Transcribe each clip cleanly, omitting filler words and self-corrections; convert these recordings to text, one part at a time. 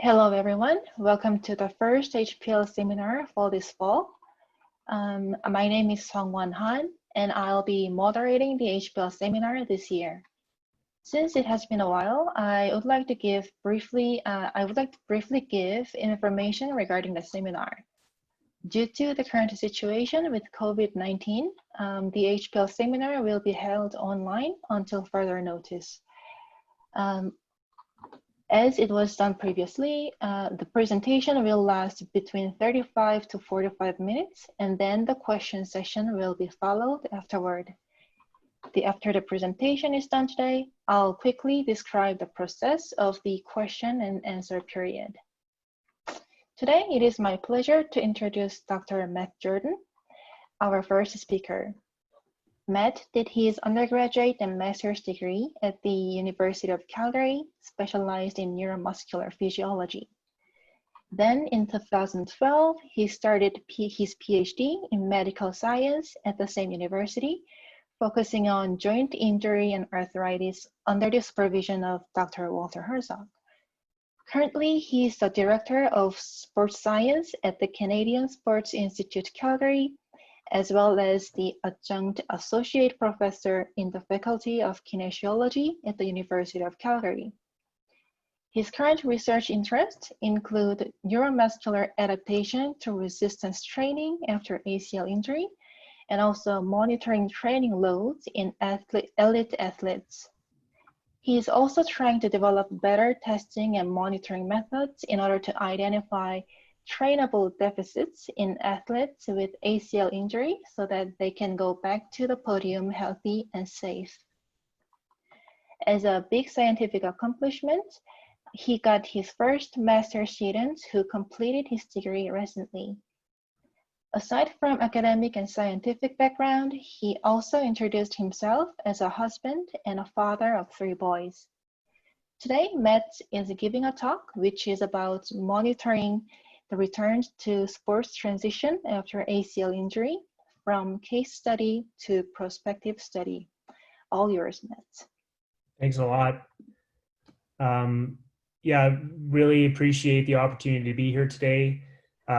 Hello, everyone. Welcome to the first HPL seminar for this fall. My name is Sungwon Han, and I'll be moderating the HPL seminar this year. Since it has been a while, I would like to briefly give information regarding the seminar. Due to the current situation with COVID-19, the HPL seminar will be held online until further notice. As it was done previously, the presentation will last between 35 to 45 minutes, and then the question session will be followed afterward. After the presentation is done today, I'll quickly describe the process of the question and answer period. Today, it is my pleasure to introduce Dr. Matt Jordan, our first speaker. Matt did his undergraduate and master's degree at the University of Calgary, specialized in neuromuscular physiology. Then in 2012, he started his PhD in medical science at the same university, focusing on joint injury and arthritis under the supervision of Dr. Walter Herzog. Currently, he is the Director of Sports Science at the Canadian Sports Institute Calgary, as well as the Adjunct Associate Professor in the Faculty of Kinesiology at the University of Calgary. His current research interests include neuromuscular adaptation to resistance training after ACL injury, and also monitoring training loads in elite athletes. He is also trying to develop better testing and monitoring methods in order to identify trainable deficits in athletes with ACL injury so that they can go back to the podium healthy and safe. As a big scientific accomplishment, he got his first master's student who completed his degree recently. Aside from academic and scientific background, he also introduced himself as a husband and a father of 3 boys. Today, Matt is giving a talk which is about monitoring the return to sports transition after ACL injury, from case study to prospective study. All yours, Matt. Thanks a lot. Yeah, really appreciate the opportunity to be here today.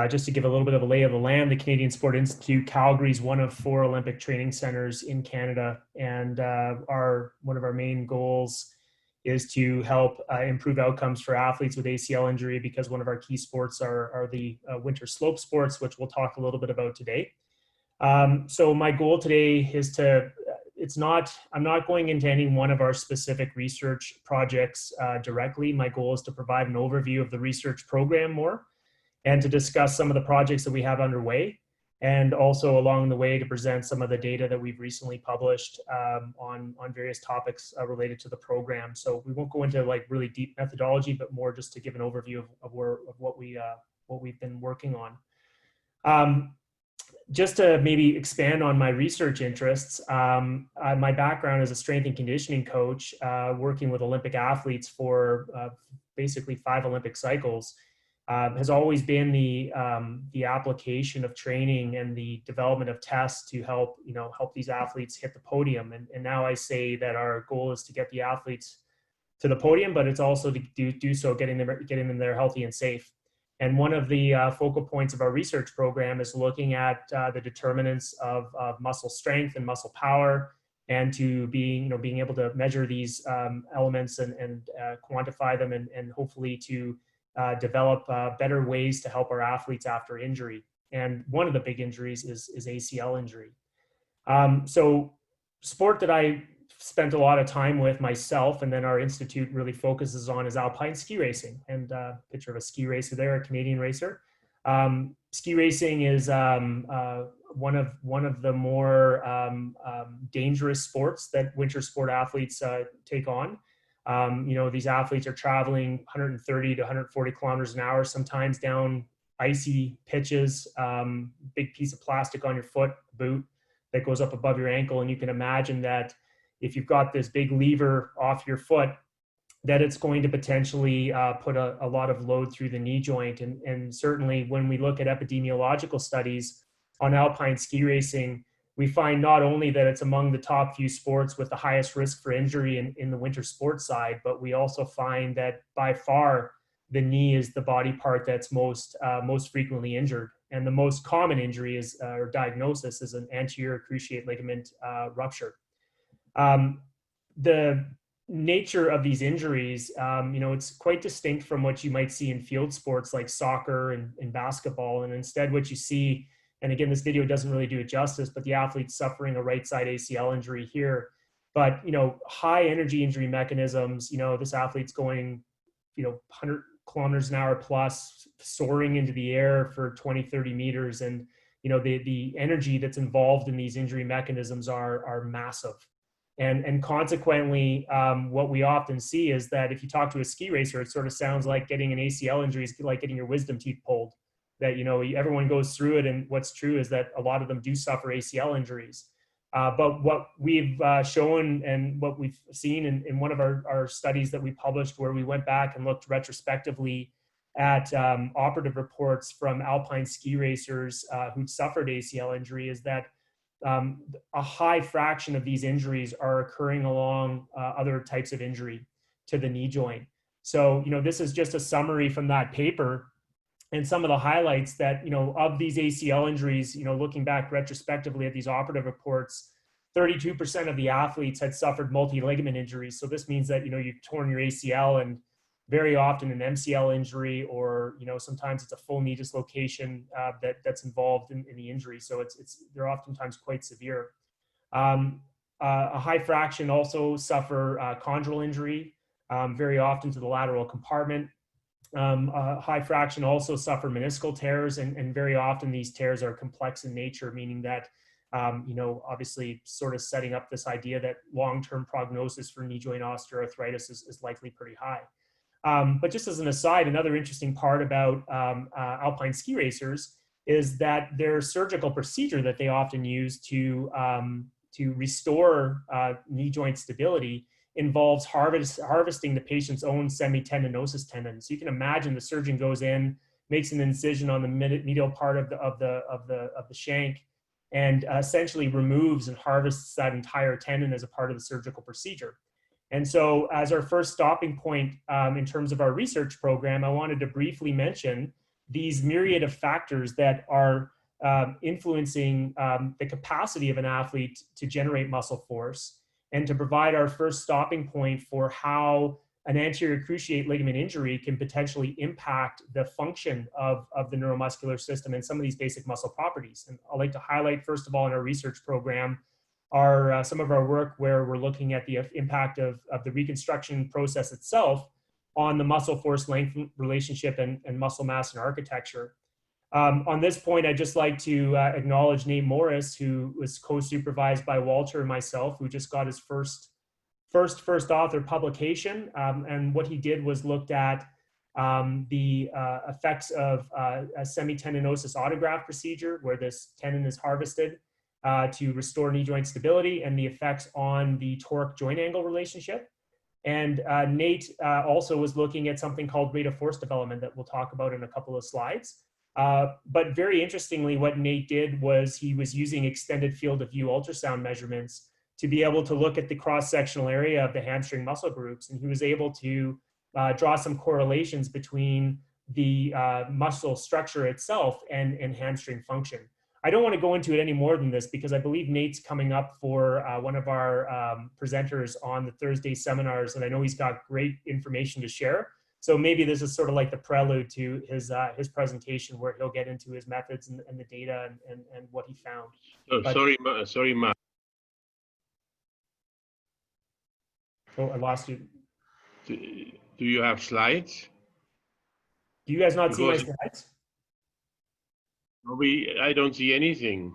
Just to give a little bit of a lay of the land, the Canadian Sport Institute Calgary is one of 4 Olympic training centers in Canada, and one of our main goals is to help improve outcomes for athletes with ACL injury, because one of our key sports are the winter slope sports, which we'll talk a little bit about today. So my goal today is I'm not going into any one of our specific research projects directly. My goal is to provide an overview of the research program more, and to discuss some of the projects that we have underway, and also along the way to present some of the data that we've recently published on various topics related to the program. So we won't go into like really deep methodology, but more just to give an overview of what we've been working on. Just to maybe expand on my research interests, my background as a strength and conditioning coach, working with Olympic athletes for basically 5 Olympic cycles, has always been the application of training and the development of tests to help these athletes hit the podium. And now I say that our goal is to get the athletes to the podium, but it's also to do so getting them there healthy and safe. And one of the focal points of our research program is looking at the determinants of muscle strength and muscle power, and to being able to measure these elements and quantify them, and hopefully to develop better ways to help our athletes after injury. And one of the big injuries is ACL injury. So sport that I spent a lot of time with myself, and then our institute really focuses on, is alpine ski racing. And picture of a ski racer there, a Canadian racer. Ski racing is one of the more dangerous sports that winter sport athletes take on. These athletes are traveling 130 to 140 kilometers an hour, sometimes down icy pitches, big piece of plastic on your foot, boot that goes up above your ankle. And you can imagine that if you've got this big lever off your foot, that it's going to potentially put a lot of load through the knee joint. And certainly when we look at epidemiological studies on alpine ski racing, we find not only that it's among the top few sports with the highest risk for injury in the winter sports side, but we also find that by far the knee is the body part that's most frequently injured. And the most common injury is, or diagnosis is an anterior cruciate ligament rupture. The nature of these injuries, it's quite distinct from what you might see in field sports like soccer and basketball. And instead what you see, and again, this video doesn't really do it justice, but the athlete's suffering a right side ACL injury here. But, high energy injury mechanisms, this athlete's going, 100 kilometers an hour plus, soaring into the air for 20, 30 meters. And, the energy that's involved in these injury mechanisms are massive. And consequently, what we often see is that if you talk to a ski racer, it sort of sounds like getting an ACL injury is like getting your wisdom teeth pulled. That, everyone goes through it, and what's true is that a lot of them do suffer ACL injuries. But what we've shown and what we've seen in one of our studies that we published, where we went back and looked retrospectively at operative reports from alpine ski racers who'd suffered ACL injury, is that a high fraction of these injuries are occurring along other types of injury to the knee joint. So, this is just a summary from that paper, and some of the highlights that, of these ACL injuries, looking back retrospectively at these operative reports, 32% of the athletes had suffered multi-ligament injuries. So this means that, you've torn your ACL, and very often an MCL injury, or, sometimes it's a full knee dislocation that's involved in the injury. So they're oftentimes quite severe. A high fraction also suffer chondral injury, very often to the lateral compartment. A high fraction also suffer meniscal tears, and very often these tears are complex in nature, meaning that, obviously sort of setting up this idea that long-term prognosis for knee joint osteoarthritis is likely pretty high. But just as an aside, another interesting part about alpine ski racers is that their surgical procedure that they often use to restore knee joint stability involves harvesting the patient's own semitendinosus tendon. So you can imagine the surgeon goes in, makes an incision on the medial part of the shank, and essentially removes and harvests that entire tendon as a part of the surgical procedure. And so, as our first stopping point in terms of our research program, I wanted to briefly mention these myriad of factors that are influencing the capacity of an athlete to generate muscle force, and to provide our first stopping point for how an anterior cruciate ligament injury can potentially impact the function of the neuromuscular system and some of these basic muscle properties. And I'd like to highlight, first of all, in our research program, some of our work where we're looking at the impact of the reconstruction process itself on the muscle force length relationship and muscle mass and architecture. On this point, I'd just like to acknowledge Nate Morris, who was co-supervised by Walter and myself, who just got his first author publication. And what he did was looked at the effects of a semitendinosus autograft procedure, where this tendon is harvested to restore knee joint stability, and the effects on the torque joint angle relationship. And Nate also was looking at something called rate of force development that we'll talk about in a couple of slides. But very interestingly, what Nate did was he was using extended field of view ultrasound measurements to be able to look at the cross-sectional area of the hamstring muscle groups. And he was able to draw some correlations between the muscle structure itself and hamstring function. I don't want to go into it any more than this, because I believe Nate's coming up for one of our presenters on the Thursday seminars, and I know he's got great information to share. So maybe this is sort of like the prelude to his presentation, where he'll get into his methods and the data and what he found. Oh, but, sorry, Mark. Oh, I lost you. Do you have slides? Do you guys not see my slides? I don't see anything.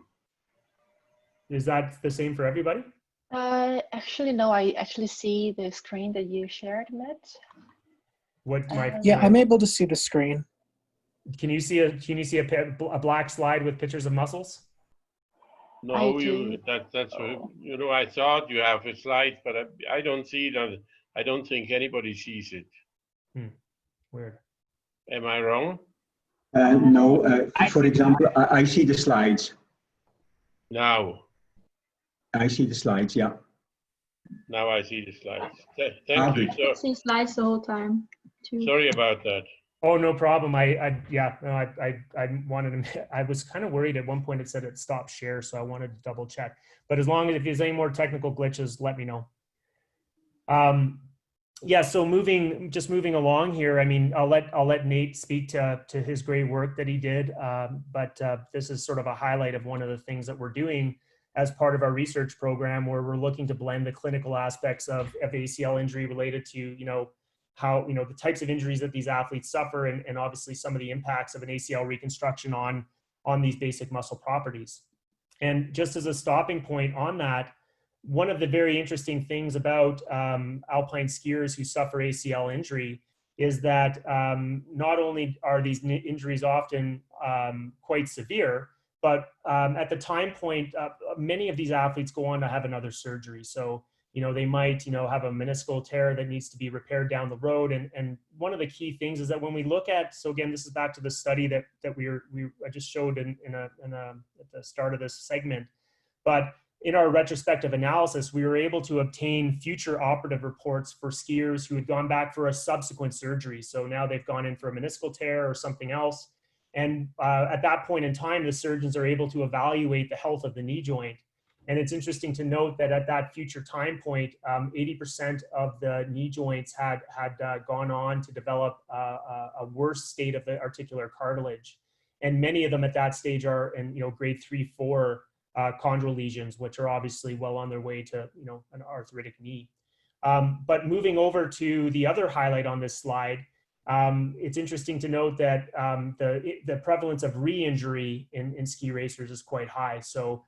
Is that the same for everybody? Actually, no, I actually see the screen that you shared, Matt. Yeah, I'm able to see the screen. Can you see a black slide with pictures of muscles? No, that's Oh. I thought you have a slide, but I don't see it. I don't think anybody sees it. Weird. Am I wrong? No, for example, I see the slides. Now. I see the slides, yeah. Now I see the slides. Thank you. I see slides the whole time, too. Sorry about that. Oh, no problem. Yeah, no, I wanted to, I was kind of worried at one point it said it stopped share, so I wanted to double check. But as long as if there's any more technical glitches, let me know. Yeah, so just moving along here. I mean, I'll let Nate speak to his great work that he did. But this is sort of a highlight of one of the things that we're doing as part of our research program, where we're looking to blend the clinical aspects of ACL injury related to, how, the types of injuries that these athletes suffer, and obviously some of the impacts of an ACL reconstruction on these basic muscle properties. And just as a stopping point on that, one of the very interesting things about alpine skiers who suffer ACL injury is that not only are these injuries often quite severe, but at the time point, many of these athletes go on to have another surgery. So, they might, have a meniscal tear that needs to be repaired down the road. And one of the key things is that when we look at, so again, this is back to the study that I just showed at the start of this segment, but in our retrospective analysis, we were able to obtain future operative reports for skiers who had gone back for a subsequent surgery. So now they've gone in for a meniscal tear or something else. And at that point in time, the surgeons are able to evaluate the health of the knee joint. And it's interesting to note that at that future time point, 80% of the knee joints had gone on to develop a worse state of the articular cartilage. And many of them at that stage are in grade 3-4 chondral lesions, which are obviously well on their way to an arthritic knee. But moving over to the other highlight on this slide, it's interesting to note that the prevalence of re-injury in ski racers is quite high. So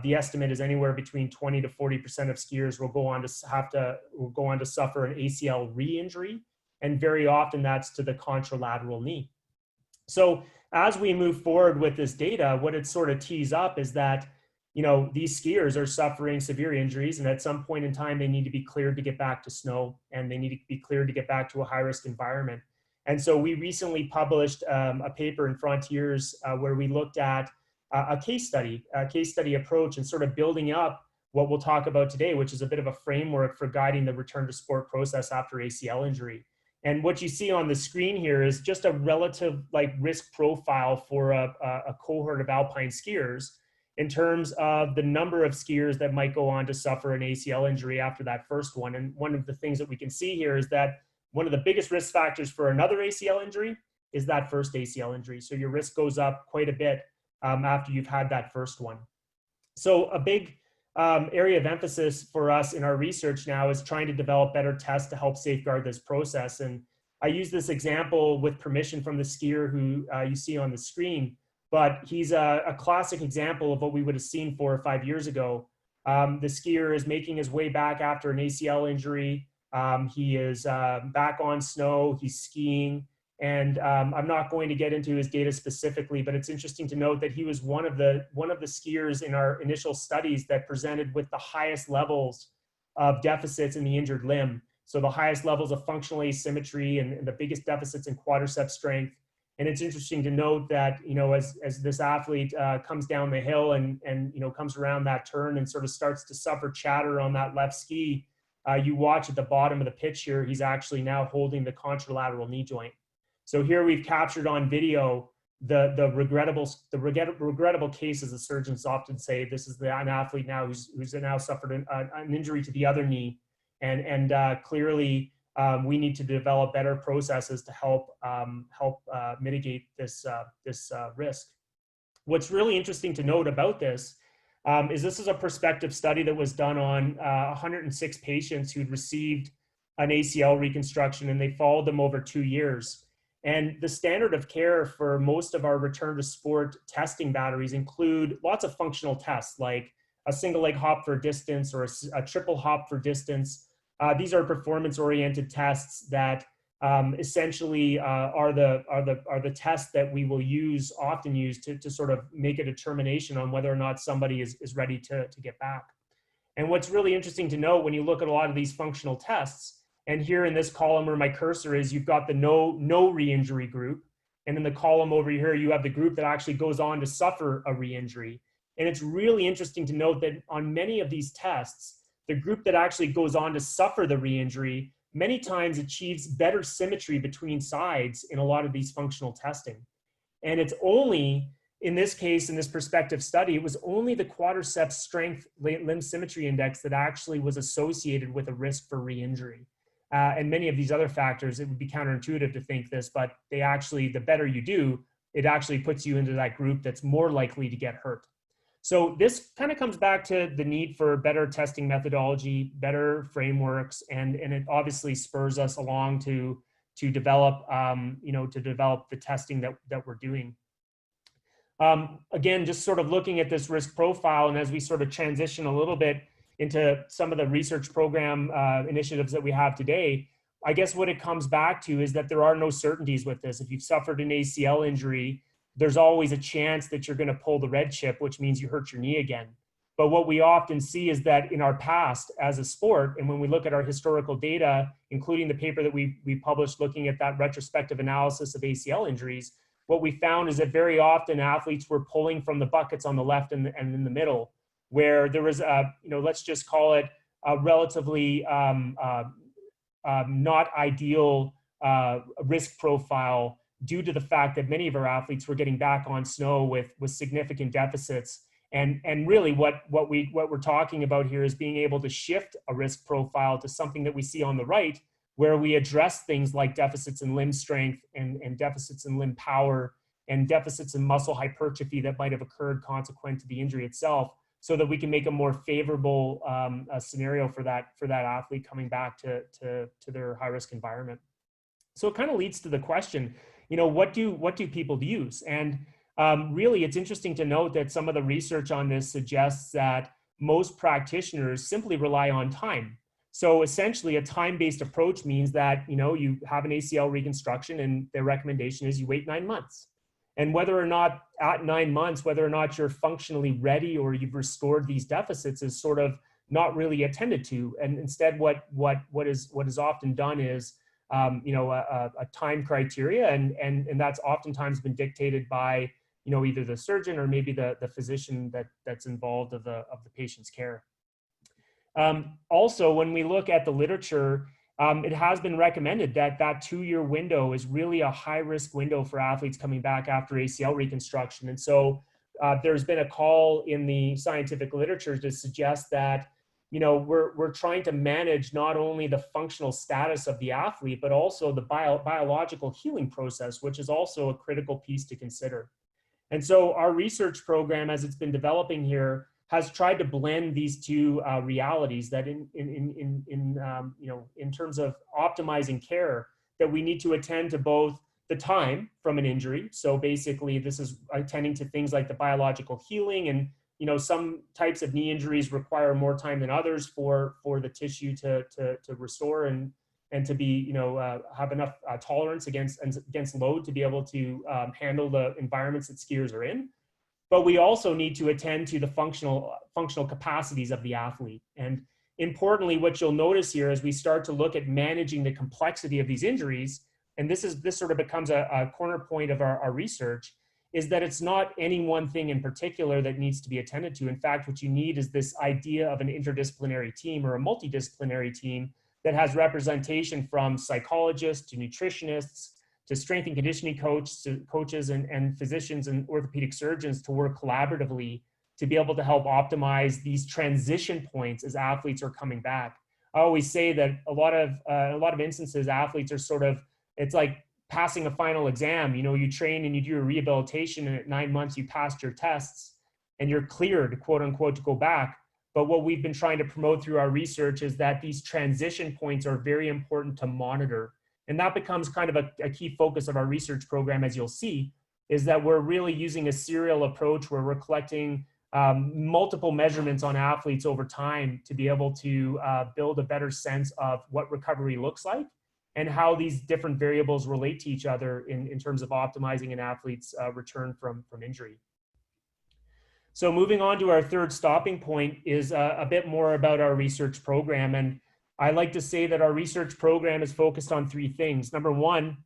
the estimate is anywhere between 20 to 40% of skiers will go on to suffer an ACL re-injury, and very often that's to the contralateral knee. So as we move forward with this data, what it sort of tees up is that these skiers are suffering severe injuries, and at some point in time, they need to be cleared to get back to snow, and they need to be cleared to get back to a high-risk environment. And so we recently published a paper in Frontiers where we looked at a case study approach and sort of building up what we'll talk about today, which is a bit of a framework for guiding the return to sport process after ACL injury. And what you see on the screen here is just a relative risk profile for a cohort of alpine skiers in terms of the number of skiers that might go on to suffer an ACL injury after that first one. And one of the things that we can see here is that one of the biggest risk factors for another ACL injury is that first ACL injury. So your risk goes up quite a bit after you've had that first one. So a big area of emphasis for us in our research now is trying to develop better tests to help safeguard this process. And I use this example with permission from the skier who you see on the screen, but he's a classic example of what we would have seen 4 or 5 years ago. The skier is making his way back after an ACL injury. He is back on snow, he's skiing. And I'm not going to get into his data specifically, but it's interesting to note that he was one of the skiers in our initial studies that presented with the highest levels of deficits in the injured limb. So the highest levels of functional asymmetry and the biggest deficits in quadriceps strength. And it's interesting to note that, as this athlete comes down the hill and comes around that turn and sort of starts to suffer chatter on that left ski, you watch at the bottom of the pitch here, he's actually now holding the contralateral knee joint. So here we've captured on video the regrettable case, as the surgeons often say. This is an athlete now who's now suffered an injury to the other knee, and clearly we need to develop better processes to help mitigate this risk. What's really interesting to note about this is a prospective study that was done on 106 patients who'd received an ACL reconstruction, and they followed them over 2 years. And the standard of care for most of our return to sport testing batteries include lots of functional tests, like a single leg hop for distance or a triple hop for distance. These are performance-oriented tests that essentially are the tests that we will often use to sort of make a determination on whether or not somebody is ready to get back. And what's really interesting to note when you look at a lot of these functional tests, and here in this column where my cursor is, you've got the no re-injury group. And in the column over here, you have the group that actually goes on to suffer a re-injury. And it's really interesting to note that on many of these tests, the group that actually goes on to suffer the re-injury many times achieves better symmetry between sides in a lot of these functional testing. And it's only, in this case, in this prospective study, it was only the quadriceps strength limb symmetry index that actually was associated with a risk for re-injury. And many of these other factors, it would be counterintuitive to think this, but they actually, the better you do, it actually puts you into that group that's more likely to get hurt. So this kind of comes back to the need for better testing methodology, better frameworks, and it obviously spurs us along to develop, to develop the testing that we're doing. Again, just sort of looking at this risk profile, and as we sort of transition a little bit into some of the research program initiatives that we have today, I guess what it comes back to is that there are no certainties with this. If you've suffered an ACL injury, there's always a chance that you're going to pull the red chip, which means you hurt your knee again. But what we often see is that in our past as a sport, and when we look at our historical data, including the paper that we published looking at that retrospective analysis of ACL injuries, what we found is that very often athletes were pulling from the buckets on the left and in the middle, where there was a, let's just call it a relatively not ideal risk profile due to the fact that many of our athletes were getting back on snow with significant deficits. And really what we're talking about here is being able to shift a risk profile to something that we see on the right, where we address things like deficits in limb strength and deficits in limb power and deficits in muscle hypertrophy that might have occurred consequent to the injury itself, so that we can make a more favorable scenario for that athlete coming back to their high risk environment. So it kind of leads to the question, what do people use? And really, it's interesting to note that some of the research on this suggests that most practitioners simply rely on time. So essentially, a time-based approach means that you have an ACL reconstruction, and their recommendation is you wait 9 months. And whether or not at 9 months, whether or not you're functionally ready or you've restored these deficits is sort of not really attended to. And instead, what is often done is a time criteria, and that's oftentimes been dictated by either the surgeon or maybe the physician that's involved of the patient's care. Also, when we look at the literature, it has been recommended that 2-year window is really a high-risk window for athletes coming back after ACL reconstruction. And so there's been a call in the scientific literature to suggest that we're trying to manage not only the functional status of the athlete, but also the biological healing process, which is also a critical piece to consider. And so our research program, as it's been developing here, has tried to blend these two realities, that in terms of optimizing care, that we need to attend to both the time from an injury. So basically, this is attending to things like the biological healing, and some types of knee injuries require more time than others for the tissue to restore and to be have enough tolerance against load to be able to handle the environments that skiers are in. But we also need to attend to the functional capacities of the athlete. And importantly, what you'll notice here as we start to look at managing the complexity of these injuries, and this sort of becomes a corner point of our research, is that it's not any one thing in particular that needs to be attended to. In fact, what you need is this idea of an interdisciplinary team or a multidisciplinary team that has representation from psychologists to nutritionists to strength and conditioning coaches and physicians and orthopedic surgeons to work collaboratively to be able to help optimize these transition points as athletes are coming back. I always say that a lot of instances, athletes are sort of, it's like passing a final exam. You train and you do your rehabilitation, and at 9 months you passed your tests and you're cleared, quote unquote, to go back. But what we've been trying to promote through our research is that these transition points are very important to monitor. And that becomes kind of a key focus of our research program, as you'll see, is that we're really using a serial approach where we're collecting multiple measurements on athletes over time to be able to build a better sense of what recovery looks like and how these different variables relate to each other in terms of optimizing an athlete's return from injury. So moving on to our third stopping point is a bit more about our research program. And I like to say that our research program is focused on 3 things. Number 1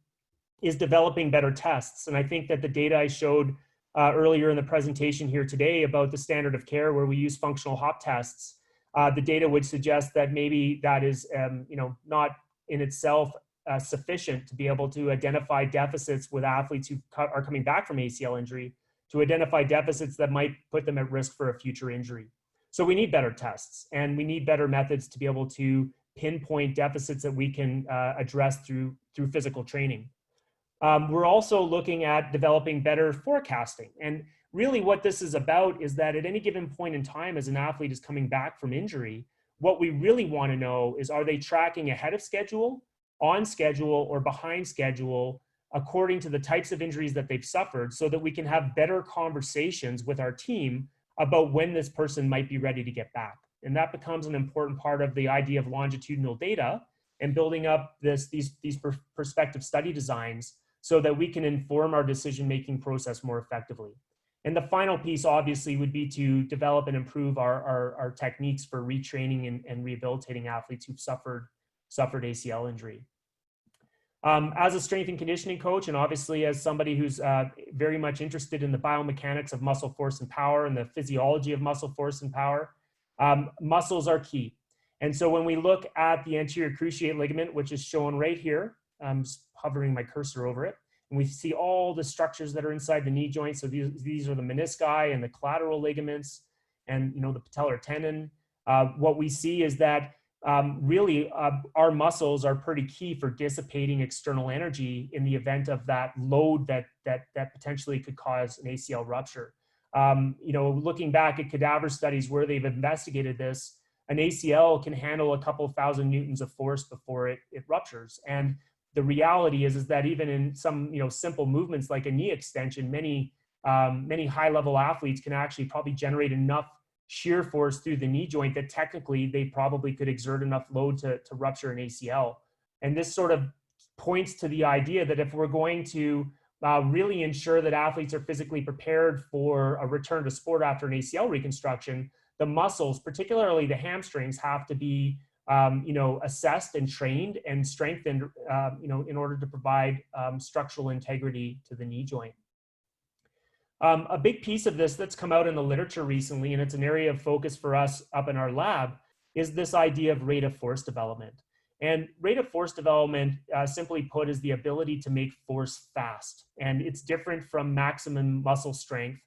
is developing better tests. And I think that the data I showed earlier in the presentation here today about the standard of care where we use functional hop tests, the data would suggest that maybe that is not in itself sufficient to be able to identify deficits with athletes who are coming back from ACL injury, to identify deficits that might put them at risk for a future injury. So we need better tests, and we need better methods to be able to pinpoint deficits that we can address through physical training. We're also looking at developing better forecasting. And really what this is about is that at any given point in time as an athlete is coming back from injury, what we really want to know is, are they tracking ahead of schedule, on schedule, or behind schedule according to the types of injuries that they've suffered, so that we can have better conversations with our team about when this person might be ready to get back. And that becomes an important part of the idea of longitudinal data and building up these prospective study designs so that we can inform our decision-making process more effectively. And the final piece obviously would be to develop and improve our techniques for retraining and rehabilitating athletes who've suffered ACL injury. As a strength and conditioning coach, and obviously as somebody who's very much interested in the biomechanics of muscle force and power and the physiology of muscle force and power, muscles are key. And so when we look at the anterior cruciate ligament, which is shown right here, I'm just hovering my cursor over it, and we see all the structures that are inside the knee joint. So these are the menisci and the collateral ligaments and, you know, the patellar tendon. What we see is that really our muscles are pretty key for dissipating external energy in the event of that load that potentially could cause an ACL rupture. You know, looking back at cadaver studies where they've investigated this, an ACL can handle a couple thousand newtons of force before it ruptures. And the reality is that even in some, you know, simple movements like a knee extension, many high-level athletes can actually probably generate enough shear force through the knee joint that technically they probably could exert enough load to rupture an ACL. And this sort of points to the idea that if we're going to really ensure that athletes are physically prepared for a return to sport after an ACL reconstruction, the muscles, particularly the hamstrings, have to be you know, assessed and trained and strengthened, you know, in order to provide structural integrity to the knee joint. A big piece of this that's come out in the literature recently, and it's an area of focus for us up in our lab, is this idea of rate of force development. And rate of force development, simply put, is the ability to make force fast. And it's different from maximum muscle strength,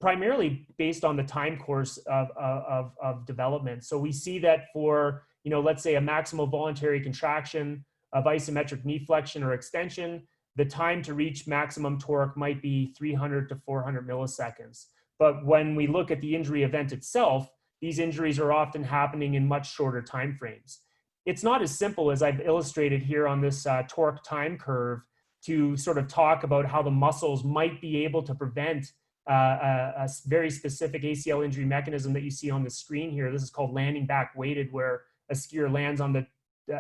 primarily based on the time course of development. So we see that for, you know, let's say a maximal voluntary contraction of isometric knee flexion or extension, the time to reach maximum torque might be 300 to 400 milliseconds. But when we look at the injury event itself, these injuries are often happening in much shorter time frames. It's not as simple as I've illustrated here on this torque time curve to sort of talk about how the muscles might be able to prevent a very specific ACL injury mechanism that you see on the screen here. This is called landing back weighted, where a skier lands on the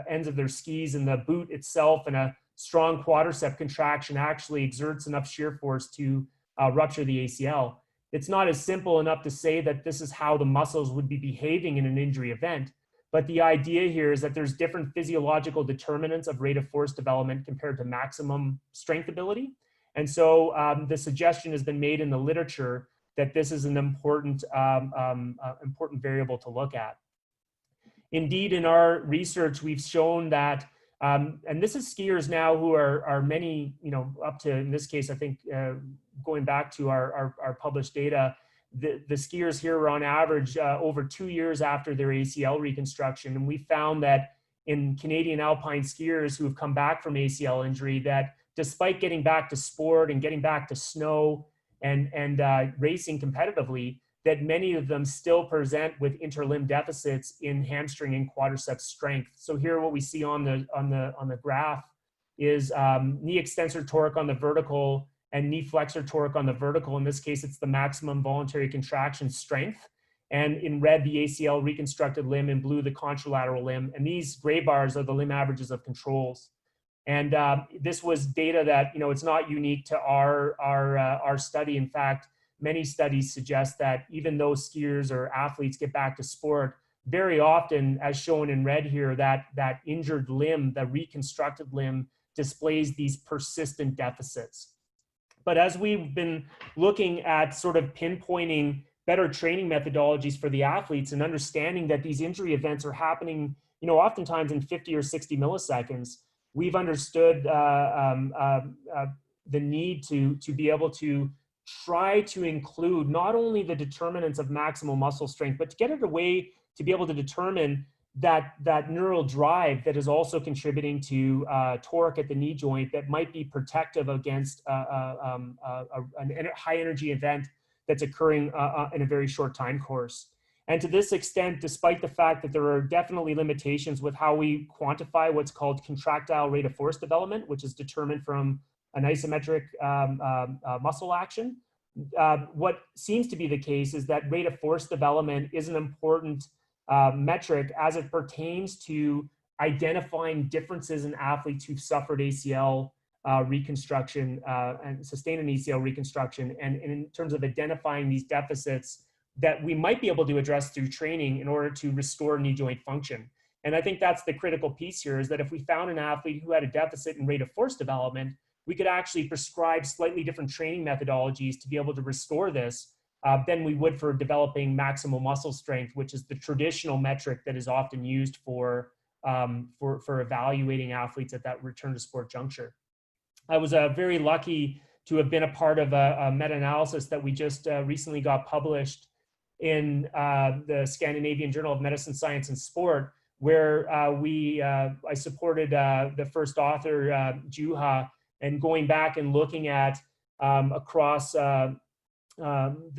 ends of their skis and the boot itself, and a strong quadricep contraction actually exerts enough shear force to rupture the ACL. It's not as simple enough to say that this is how the muscles would be behaving in an injury event. But the idea here is that there's different physiological determinants of rate of force development compared to maximum strength ability. And so the suggestion has been made in the literature that this is an important, important variable to look at. Indeed, in our research, we've shown that, and this is skiers now who are many, you know, up to, in this case, I think going back to our published data, the skiers here were on average over 2 years after their ACL reconstruction. And we found that in Canadian alpine skiers who have come back from ACL injury, that despite getting back to sport and getting back to snow and racing competitively, that many of them still present with interlimb deficits in hamstring and quadriceps strength. So here what we see on the graph is knee extensor torque on the vertical and knee flexor torque on the vertical. In this case, it's the maximum voluntary contraction strength. And in red, the ACL reconstructed limb, in blue, the contralateral limb. And these gray bars are the limb averages of controls. And this was data that, you know, it's not unique to our study. In fact, many studies suggest that even though skiers or athletes get back to sport, very often, as shown in red here, that injured limb, the reconstructed limb, displays these persistent deficits. But as we've been looking at sort of pinpointing better training methodologies for the athletes and understanding that these injury events are happening you know, oftentimes in 50 or 60 milliseconds, we've understood the need to be able to try to include not only the determinants of maximal muscle strength, but to get it a way to be able to determine that neural drive that is also contributing to torque at the knee joint that might be protective against a high energy event that's occurring in a very short time course. And to this extent, despite the fact that there are definitely limitations with how we quantify what's called contractile rate of force development, which is determined from an isometric muscle action, what seems to be the case is that rate of force development is an important metric as it pertains to identifying differences in athletes who've suffered ACL reconstruction and sustained an ACL reconstruction, and in terms of identifying these deficits that we might be able to address through training in order to restore knee joint function. And I think that's the critical piece here, is that if we found an athlete who had a deficit in rate of force development, we could actually prescribe slightly different training methodologies to be able to restore this than we would for developing maximal muscle strength, which is the traditional metric that is often used for evaluating athletes at that return to sport juncture. I was very lucky to have been a part of a meta-analysis that we just recently got published in the Scandinavian Journal of Medicine, Science, and Sport, where I supported the first author, Juha, and going back and looking at across the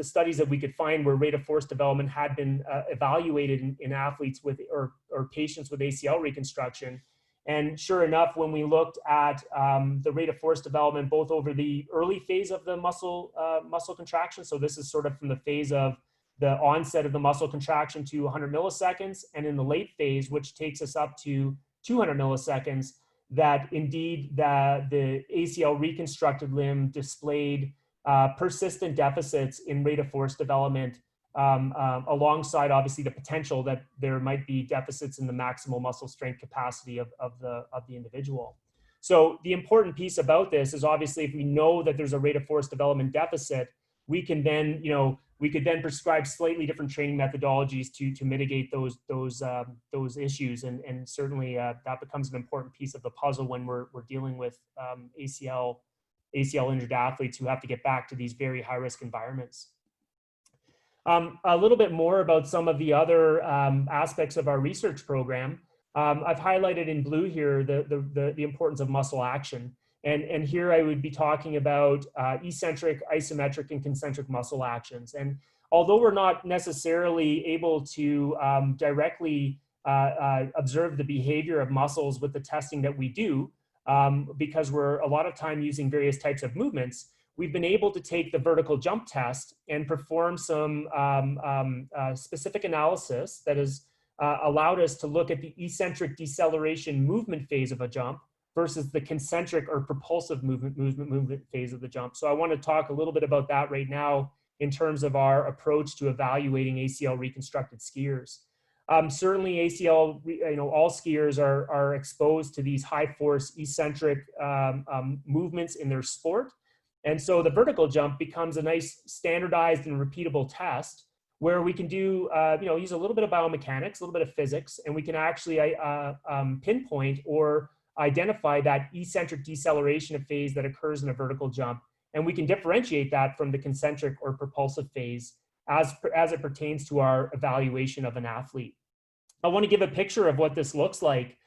studies that we could find where rate of force development had been evaluated in athletes with or patients with ACL reconstruction. And sure enough, when we looked at the rate of force development, both over the early phase of the muscle contraction, so this is sort of from the phase of the onset of the muscle contraction to 100 milliseconds, and in the late phase, which takes us up to 200 milliseconds, that indeed the ACL reconstructed limb displayed persistent deficits in rate of force development, alongside obviously the potential that there might be deficits in the maximal muscle strength capacity of the individual. So the important piece about this is obviously if we know that there's a rate of force development deficit, we can then, we could then prescribe slightly different training methodologies to mitigate those issues, and certainly that becomes an important piece of the puzzle when we're dealing with ACL injured athletes who have to get back to these very high risk environments. A little bit more about some of the other aspects of our research program. I've highlighted in blue here the importance of muscle action. And here I would be talking about eccentric, isometric, and concentric muscle actions. And although we're not necessarily able to directly observe the behavior of muscles with the testing that we do, because we're a lot of time using various types of movements, we've been able to take the vertical jump test and perform some specific analysis that has allowed us to look at the eccentric deceleration movement phase of a jump versus the concentric or propulsive movement phase of the jump. So I want to talk a little bit about that right now in terms of our approach to evaluating ACL reconstructed skiers. Certainly ACL, all skiers are exposed to these high force eccentric movements in their sport. And so the vertical jump becomes a nice standardized and repeatable test where we can do, use a little bit of biomechanics, a little bit of physics, and we can actually pinpoint or identify that eccentric deceleration phase that occurs in a vertical jump. And we can differentiate that from the concentric or propulsive phase as it pertains to our evaluation of an athlete. I want to give a picture of what this looks like.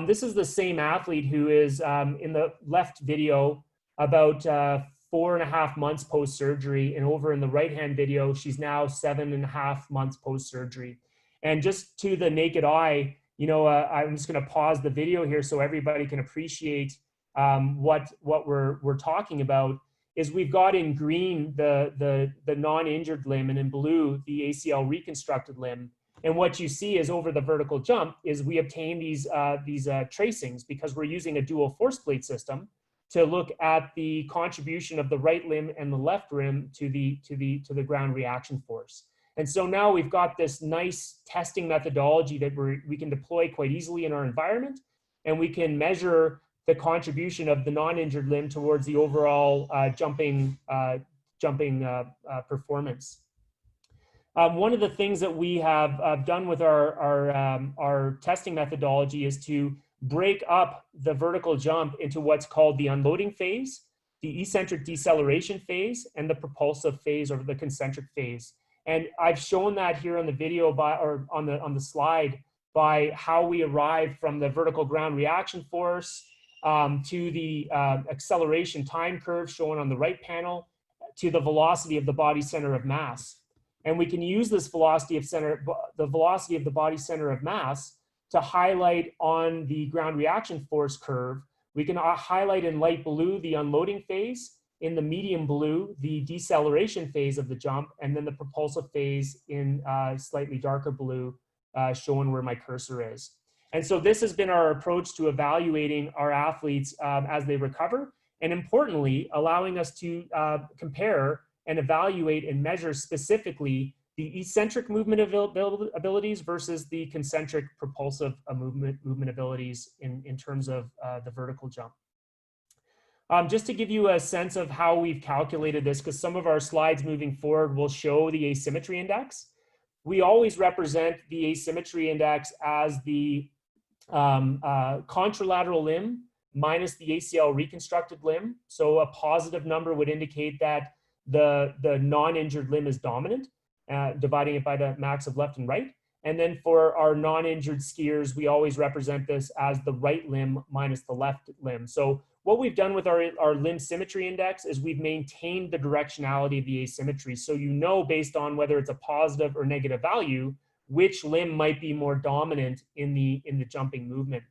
This is the same athlete who is in the left video about 4.5 months post-surgery, and over in the right-hand video, she's now 7.5 months post-surgery. And just to the naked eye, I'm just going to pause the video here so everybody can appreciate what we're talking about. Is we've got in green the non-injured limb, and in blue the ACL reconstructed limb. And what you see is over the vertical jump is we obtain these tracings because we're using a dual force plate system to look at the contribution of the right limb and the left limb to the ground reaction force. And so now we've got this nice testing methodology that we can deploy quite easily in our environment, and we can measure the contribution of the non-injured limb towards the overall jumping performance. One of the things that we have done with our testing methodology is to break up the vertical jump into what's called the unloading phase, the eccentric deceleration phase, and the propulsive phase, or the concentric phase. And I've shown that here on the video or on the slide by how we arrived from the vertical ground reaction force to the acceleration time curve shown on the right panel to the velocity of the body center of mass. And we can use this velocity of the body center of mass to highlight on the ground reaction force curve. We can highlight in light blue the unloading phase, in the medium blue the deceleration phase of the jump, and then the propulsive phase in slightly darker blue, showing where my cursor is. And so this has been our approach to evaluating our athletes as they recover, and importantly, allowing us to compare and evaluate and measure specifically the eccentric movement abilities versus the concentric propulsive movement abilities in terms of the vertical jump. Just to give you a sense of how we've calculated this, because some of our slides moving forward will show the asymmetry index. We always represent the asymmetry index as the contralateral limb minus the ACL reconstructed limb. So a positive number would indicate that the non-injured limb is dominant, dividing it by the max of left and right. And then for our non-injured skiers, we always represent this as the right limb minus the left limb. So what we've done with our limb symmetry index is we've maintained the directionality of the asymmetry. So you know, based on whether it's a positive or negative value, which limb might be more dominant in the jumping movement.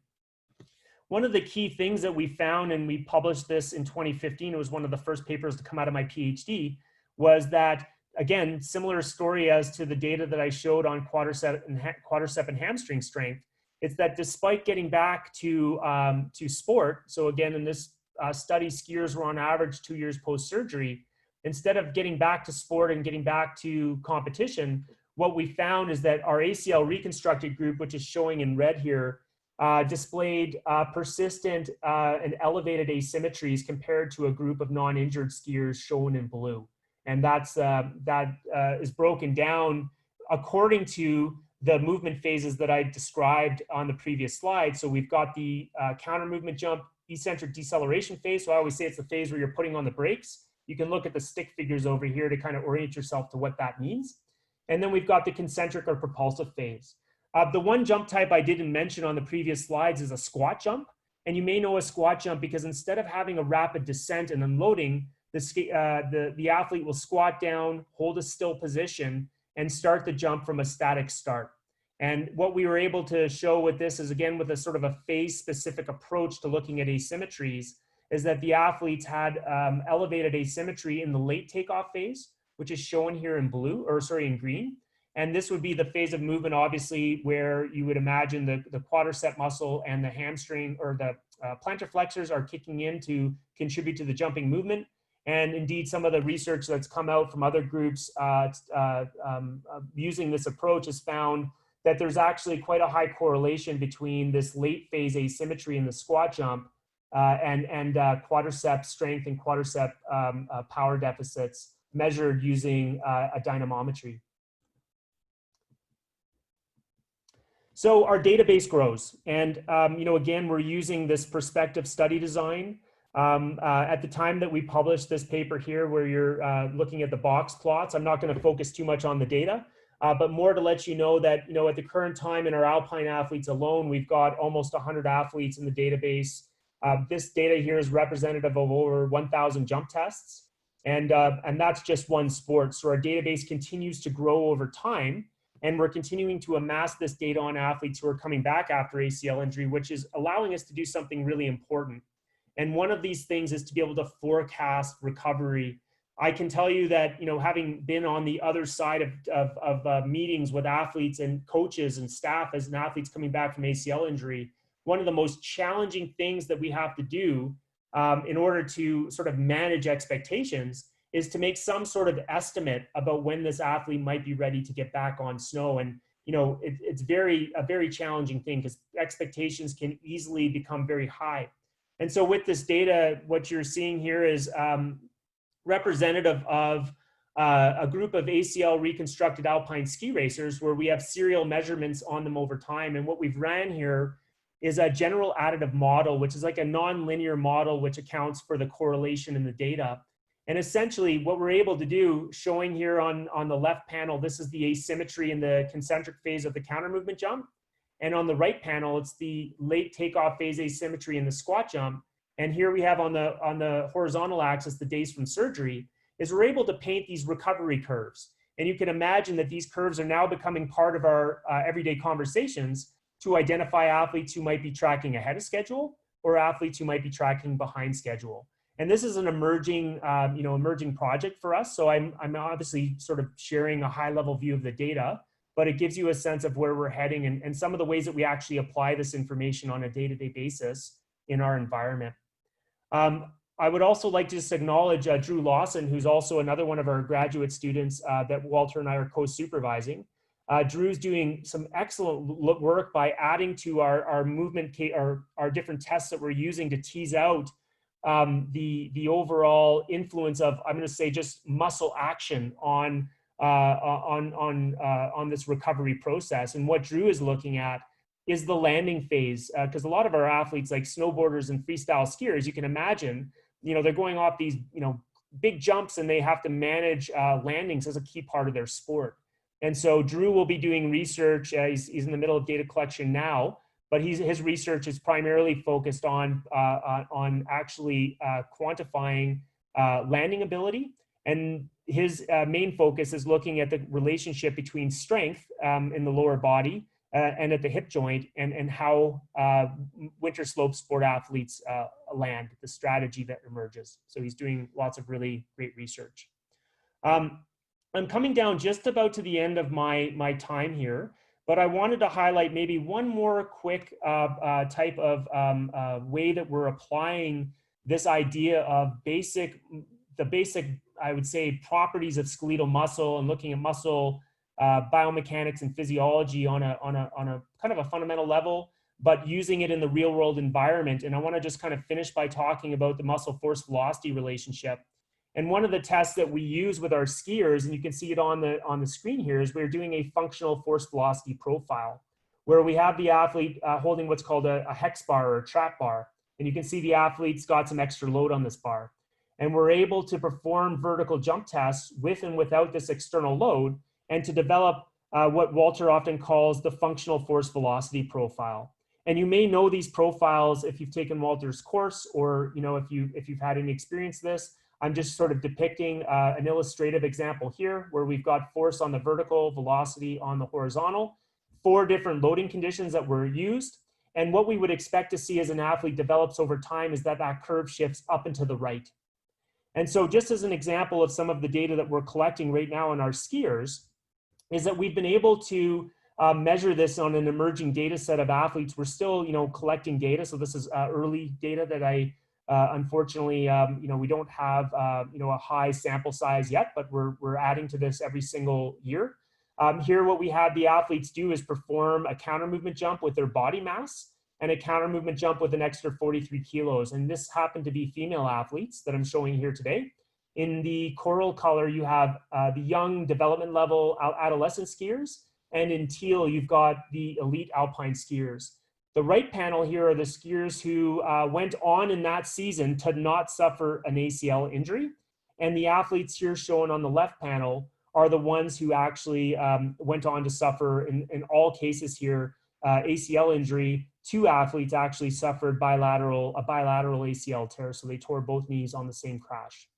One of the key things that we found, and we published this in 2015, it was one of the first papers to come out of my PhD, was that, again, similar story as to the data that I showed on quadricep and hamstring strength. It's that despite getting back to sport, so again, in this study, skiers were on average 2 years post-surgery. Instead of getting back to sport and getting back to competition, what we found is that our ACL reconstructed group, which is showing in red here, displayed persistent and elevated asymmetries compared to a group of non-injured skiers shown in blue. And that is broken down according to the movement phases that I described on the previous slide. So we've got the counter movement jump eccentric deceleration phase. So I always say it's the phase where you're putting on the brakes. You can look at the stick figures over here to kind of orient yourself to what that means. And then we've got the concentric or propulsive phase. The one jump type I didn't mention on the previous slides is a squat jump. And you may know a squat jump because instead of having a rapid descent and unloading, the athlete will squat down, hold a still position, and start the jump from a static start. And what we were able to show with this is, again, with a sort of a phase-specific approach to looking at asymmetries, is that the athletes had elevated asymmetry in the late takeoff phase, which is shown here in blue, or sorry, in green. And this would be the phase of movement, obviously, where you would imagine the quadricep muscle and the hamstring or the plantar flexors are kicking in to contribute to the jumping movement. And indeed, some of the research that's come out from other groups using this approach has found that there's actually quite a high correlation between this late phase asymmetry in the squat jump and quadricep strength and quadricep power deficits measured using a dynamometry. So our database grows, and again, we're using this prospective study design. At the time that we published this paper here, where you're looking at the box plots, I'm not going to focus too much on the data, but more to let you know that at the current time in our alpine athletes alone, we've got almost 100 athletes in the database. This data here is representative of over 1,000 jump tests, and that's just one sport. So our database continues to grow over time. And we're continuing to amass this data on athletes who are coming back after ACL injury, which is allowing us to do something really important. And one of these things is to be able to forecast recovery. I can tell you that, having been on the other side of meetings with athletes and coaches and staff as an athlete's coming back from ACL injury, one of the most challenging things that we have to do in order to sort of manage expectations is to make some sort of estimate about when this athlete might be ready to get back on snow. And, it's a very challenging thing because expectations can easily become very high. And so with this data, what you're seeing here is representative of a group of ACL reconstructed alpine ski racers where we have serial measurements on them over time. And what we've ran here is a general additive model, which is like a non-linear model which accounts for the correlation in the data. And essentially what we're able to do, showing here on the left panel, this is the asymmetry in the concentric phase of the counter movement jump. And on the right panel, it's the late takeoff phase asymmetry in the squat jump. And here we have on the horizontal axis, the days from surgery, is we're able to paint these recovery curves. And you can imagine that these curves are now becoming part of our everyday conversations to identify athletes who might be tracking ahead of schedule or athletes who might be tracking behind schedule. And this is an emerging, emerging project for us. So I'm obviously sort of sharing a high level view of the data, but it gives you a sense of where we're heading and some of the ways that we actually apply this information on a day-to-day basis in our environment. I would also like to just acknowledge Drew Lawson, who's also another one of our graduate students that Walter and I are co-supervising. Drew's doing some excellent work by adding to our movement, our different tests that we're using to tease out the overall influence of, I'm going to say, just muscle action on this recovery process. And what Drew is looking at is the landing phase, because a lot of our athletes, like snowboarders and freestyle skiers, you can imagine, they're going off these, big jumps and they have to manage landings as a key part of their sport. And so Drew will be doing research. He's in the middle of data collection now, but his research is primarily focused on actually quantifying landing ability. And his main focus is looking at the relationship between strength in the lower body and at the hip joint and how winter slope sport athletes land, the strategy that emerges. So he's doing lots of really great research. I'm coming down just about to the end of my time here, but I wanted to highlight maybe one more quick type of way that we're applying this idea of the basic, I would say, properties of skeletal muscle and looking at muscle biomechanics and physiology on a kind of a fundamental level, but using it in the real world environment. And I want to just kind of finish by talking about the muscle force velocity relationship. And one of the tests that we use with our skiers, and you can see it on the screen here, is we're doing a functional force velocity profile, where we have the athlete holding what's called a hex bar or a trap bar. And you can see the athlete's got some extra load on this bar. And we're able to perform vertical jump tests with and without this external load, and to develop what Walter often calls the functional force velocity profile. And you may know these profiles if you've taken Walter's course, or if you've had any experience with this. I'm just sort of depicting an illustrative example here where we've got force on the vertical, velocity on the horizontal, 4 different loading conditions that were used. And what we would expect to see as an athlete develops over time is that curve shifts up and to the right. And so just as an example of some of the data that we're collecting right now on our skiers, is that we've been able to measure this on an emerging data set of athletes. We're still, collecting data. So this is early data that unfortunately, we don't have, a high sample size yet, but we're adding to this every single year. Here, what we had the athletes do is perform a counter movement jump with their body mass and a counter movement jump with an extra 43 kilos. And this happened to be female athletes that I'm showing here today. In the coral color, you have the young development level adolescent skiers. And in teal, you've got the elite alpine skiers. The right panel here are the skiers who went on in that season to not suffer an ACL injury. And the athletes here shown on the left panel are the ones who actually went on to suffer, in all cases here, ACL injury. 2 athletes actually suffered a bilateral ACL tear. So they tore both knees on the same crash.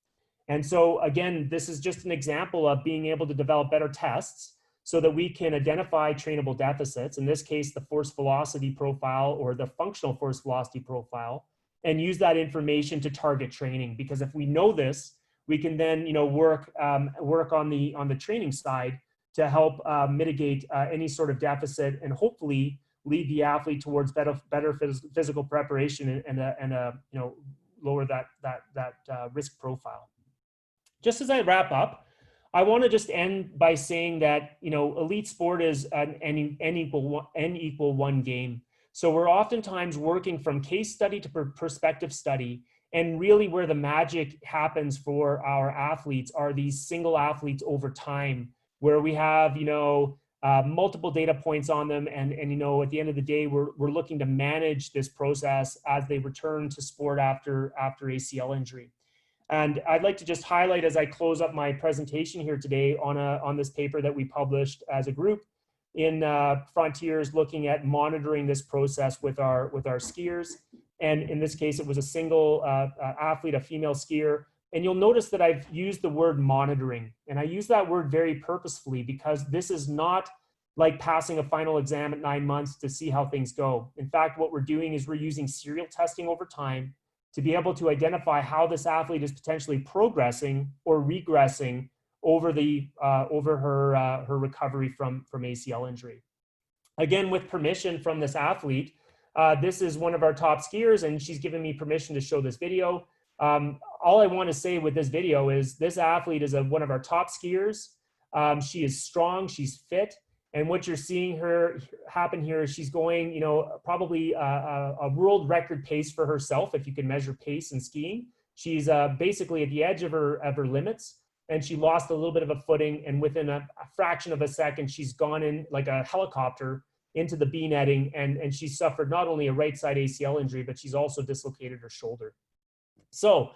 And so again, this is just an example of being able to develop better tests so that we can identify trainable deficits, in this case, the force velocity profile or the functional force velocity profile, and use that information to target training. Because if we know this, we can then work on the training side to help mitigate any sort of deficit and hopefully lead the athlete towards better physical preparation and lower that risk profile. Just as I wrap up, I want to just end by saying that, elite sport is an N equal 1 game. So we're oftentimes working from case study to perspective study. And really where the magic happens for our athletes are these single athletes over time, where we have, multiple data points on them. And at the end of the day, we're looking to manage this process as they return to sport after ACL injury. And I'd like to just highlight, as I close up my presentation here today, on this paper that we published as a group in Frontiers, looking at monitoring this process with our skiers. And in this case, it was a single athlete, a female skier. And you'll notice that I've used the word monitoring. And I use that word very purposefully, because this is not like passing a final exam at 9 months to see how things go. In fact, what we're doing is we're using serial testing over time to be able to identify how this athlete is potentially progressing or regressing over her recovery from ACL injury. Again, with permission from this athlete, this is one of our top skiers, and she's given me permission to show this video. All I want to say with this video is this athlete is one of our top skiers. She is strong, she's fit, and what you're seeing her happen here is she's going, probably a world record pace for herself, if you can measure pace in skiing. She's basically at the edge of her limits, and she lost a little bit of a footing, and within a fraction of a second, she's gone in like a helicopter into the B netting, and she suffered not only a right side ACL injury, but she's also dislocated her shoulder. So,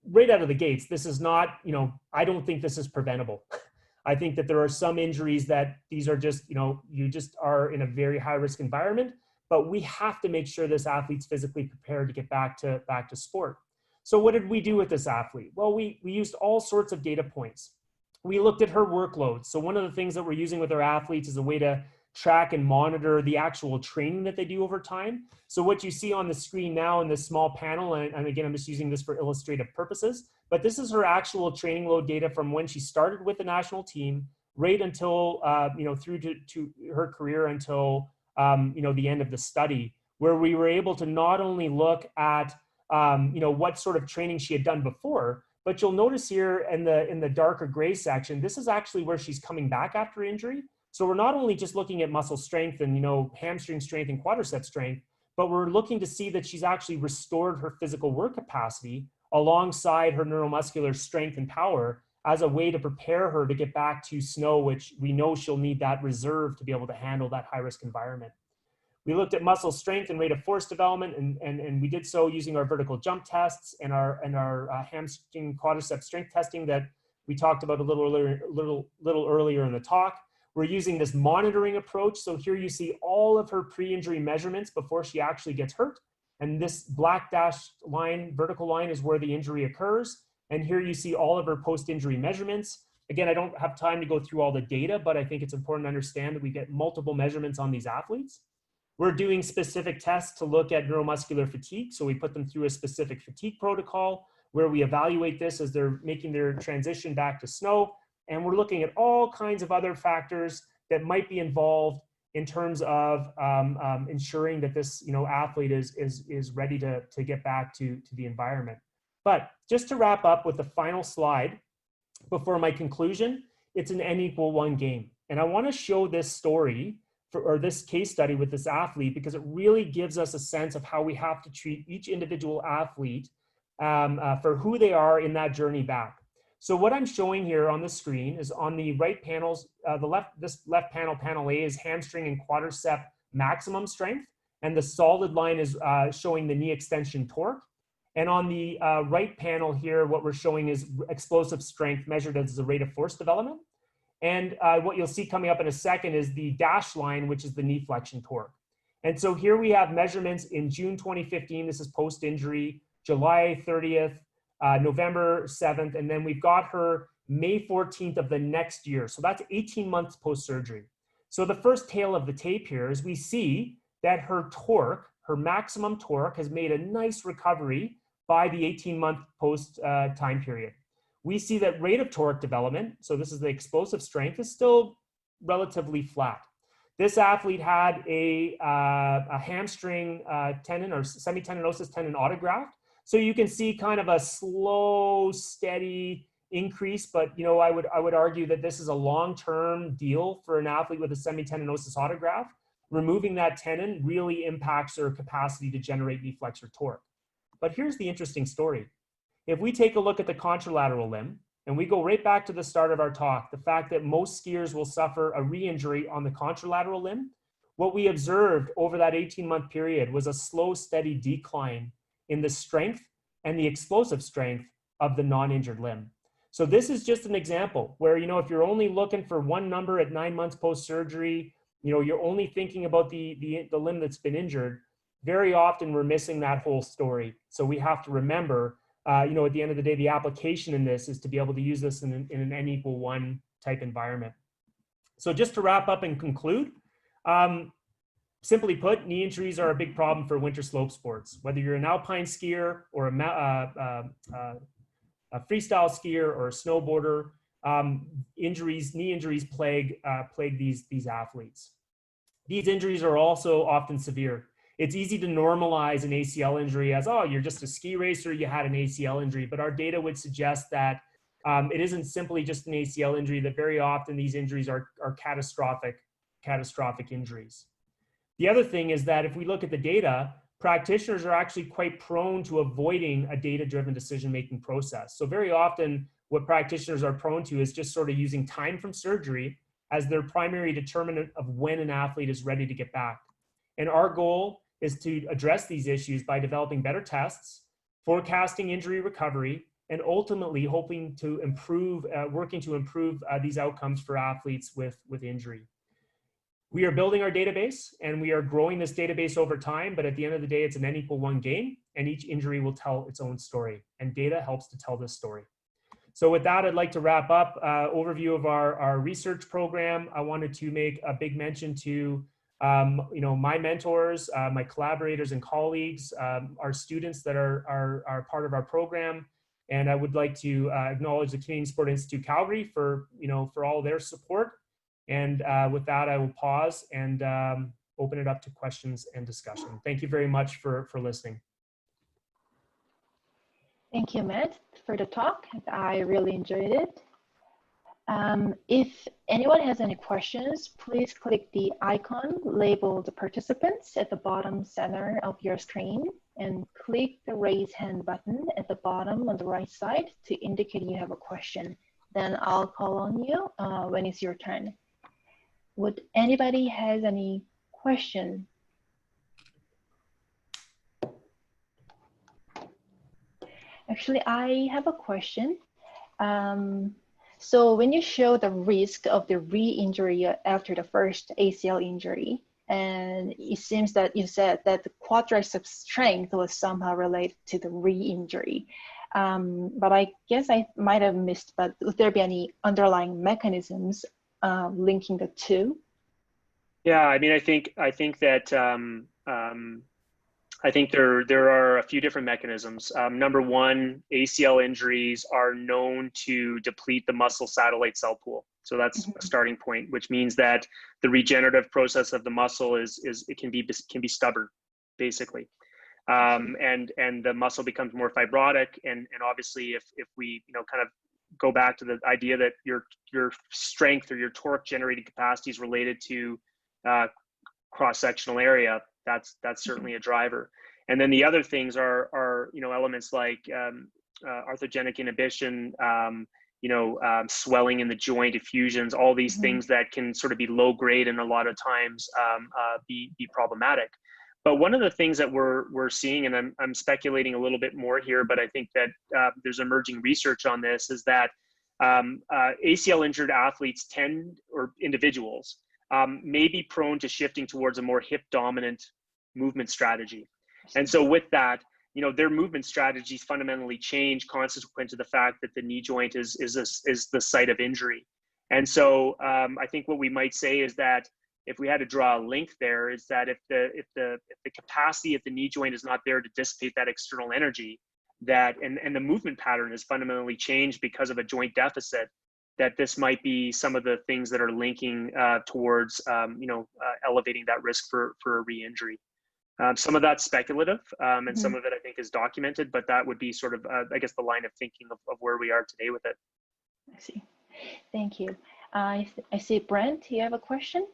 right out of the gates, this is not, I don't think this is preventable. I think that there are some injuries that these are just, you just are in a very high risk environment, but we have to make sure this athlete's physically prepared to get back to sport. So what did we do with this athlete? Well, we used all sorts of data points. We looked at her workload. So one of the things that we're using with our athletes is a way to track and monitor the actual training that they do over time. So what you see on the screen now in this small panel, and again, I'm just using this for illustrative purposes, but this is her actual training load data from when she started with the national team, right until, through to her career until, the end of the study, where we were able to not only look at, what sort of training she had done before, but you'll notice here in the darker gray section, this is actually where she's coming back after injury. So we're not only just looking at muscle strength and, hamstring strength and quadricep strength, but we're looking to see that she's actually restored her physical work capacity alongside her neuromuscular strength and power as a way to prepare her to get back to snow, which we know she'll need that reserve to be able to handle that high risk environment. We looked at muscle strength and rate of force development, and we did so using our vertical jump tests and our hamstring quadricep strength testing that we talked about a little earlier in the talk. We're using this monitoring approach. So here you see all of her pre-injury measurements before she actually gets hurt. And this black dashed line, vertical line, is where the injury occurs. And here you see all of her post-injury measurements. Again, I don't have time to go through all the data, but I think it's important to understand that we get multiple measurements on these athletes. We're doing specific tests to look at neuromuscular fatigue. So we put them through a specific fatigue protocol where we evaluate this as they're making their transition back to snow. And we're looking at all kinds of other factors that might be involved in terms of ensuring that this athlete is ready to get back to the environment. But just to wrap up with the final slide before my conclusion, it's an N=1 game. And I want to show this story or this case study with this athlete because it really gives us a sense of how we have to treat each individual athlete for who they are in that journey back. So what I'm showing here on the screen is on the right panels, this left panel, panel A, is hamstring and quadricep maximum strength. And the solid line is showing the knee extension torque. And on the right panel here, what we're showing is explosive strength measured as the rate of force development. And what you'll see coming up in a second is the dashed line, which is the knee flexion torque. And so here we have measurements in June 2015. This is post-injury, July 30th, November 7th, and then we've got her May 14th of the next year. So that's 18 months post-surgery. So the first tail of the tape here is we see that her torque, her maximum torque, has made a nice recovery by the 18-month post time period. We see that rate of torque development, so this is the explosive strength, is still relatively flat. This athlete had a hamstring tendon or semitendinosus tendon autograft. So you can see kind of a slow, steady increase, but I would argue that this is a long-term deal for an athlete with a semitendinosus autograft. Removing that tendon really impacts their capacity to generate knee flexor torque. But here's the interesting story. If we take a look at the contralateral limb, and we go right back to the start of our talk, the fact that most skiers will suffer a re-injury on the contralateral limb, what we observed over that 18-month period was a slow, steady decline in the strength and the explosive strength of the non-injured limb. So this is just an example where, if you're only looking for one number at 9 months post-surgery, you're only thinking about the limb that's been injured, very often we're missing that whole story. So we have to remember, at the end of the day, the application in this is to be able to use this in an N=1 type environment. So just to wrap up and conclude, simply put, knee injuries are a big problem for winter slope sports. Whether you're an alpine skier or a freestyle skier or a snowboarder, knee injuries plague these athletes. These injuries are also often severe. It's easy to normalize an ACL injury as, oh, you're just a ski racer, you had an ACL injury, but our data would suggest that it isn't simply just an ACL injury, that very often these injuries are catastrophic injuries. The other thing is that if we look at the data, practitioners are actually quite prone to avoiding a data-driven decision-making process. So very often what practitioners are prone to is just sort of using time from surgery as their primary determinant of when an athlete is ready to get back. And our goal is to address these issues by developing better tests, forecasting injury recovery, and ultimately hoping to improve, working to improve these outcomes for athletes with injury. We are building our database and we are growing this database over time, but at the end of the day, it's an N=1 game and each injury will tell its own story, and data helps to tell this story. So with that, I'd like to wrap up overview of our research program. I wanted to make a big mention to my mentors, my collaborators and colleagues, our students that are part of our program. And I would like to acknowledge the Canadian Sport Institute Calgary for all their support. And with that, I will pause and open it up to questions and discussion. Thank you very much for listening. Thank you, Matt, for the talk. I really enjoyed it. If anyone has any questions, please click the icon labeled participants at the bottom center of your screen and click the raise hand button at the bottom on the right side to indicate you have a question. Then I'll call on you when it's your turn. Would anybody has any question? Actually, I have a question. So when you show the risk of the re-injury after the first ACL injury, and it seems that you said that the quadriceps strength was somehow related to the re-injury. But I guess I might have missed, but would there be any underlying mechanisms linking the two? Yeah, I mean, I think that I think there are a few different mechanisms. Number one, ACL injuries are known to deplete the muscle satellite cell pool. So that's a starting point, which means that the regenerative process of the muscle can be stubborn, basically. And the muscle becomes more fibrotic. And obviously if we kind of go back to the idea that your strength or your torque generating capacity is related to cross-sectional area, that's certainly a driver. And then the other things are elements like arthrogenic inhibition, swelling in the joint, effusions, all these things that can sort of be low grade and a lot of times be problematic. But one of the things that we're seeing, and I'm speculating a little bit more here, but I think that there's emerging research on this, is that ACL injured athletes or individuals may be prone to shifting towards a more hip dominant movement strategy. And so with that, their movement strategies fundamentally change consequent to the fact that the knee joint is the site of injury. And so I think what we might say is that if we had to draw a link there, is that if the capacity at the knee joint is not there to dissipate that external energy, and the movement pattern is fundamentally changed because of a joint deficit, that this might be some of the things that are linking towards elevating that risk for a re-injury. Some of that's speculative, and some of it I think is documented, but that would be sort of, I guess, the line of thinking of where we are today with it. I see. Thank you. I see, Brent, you have a question?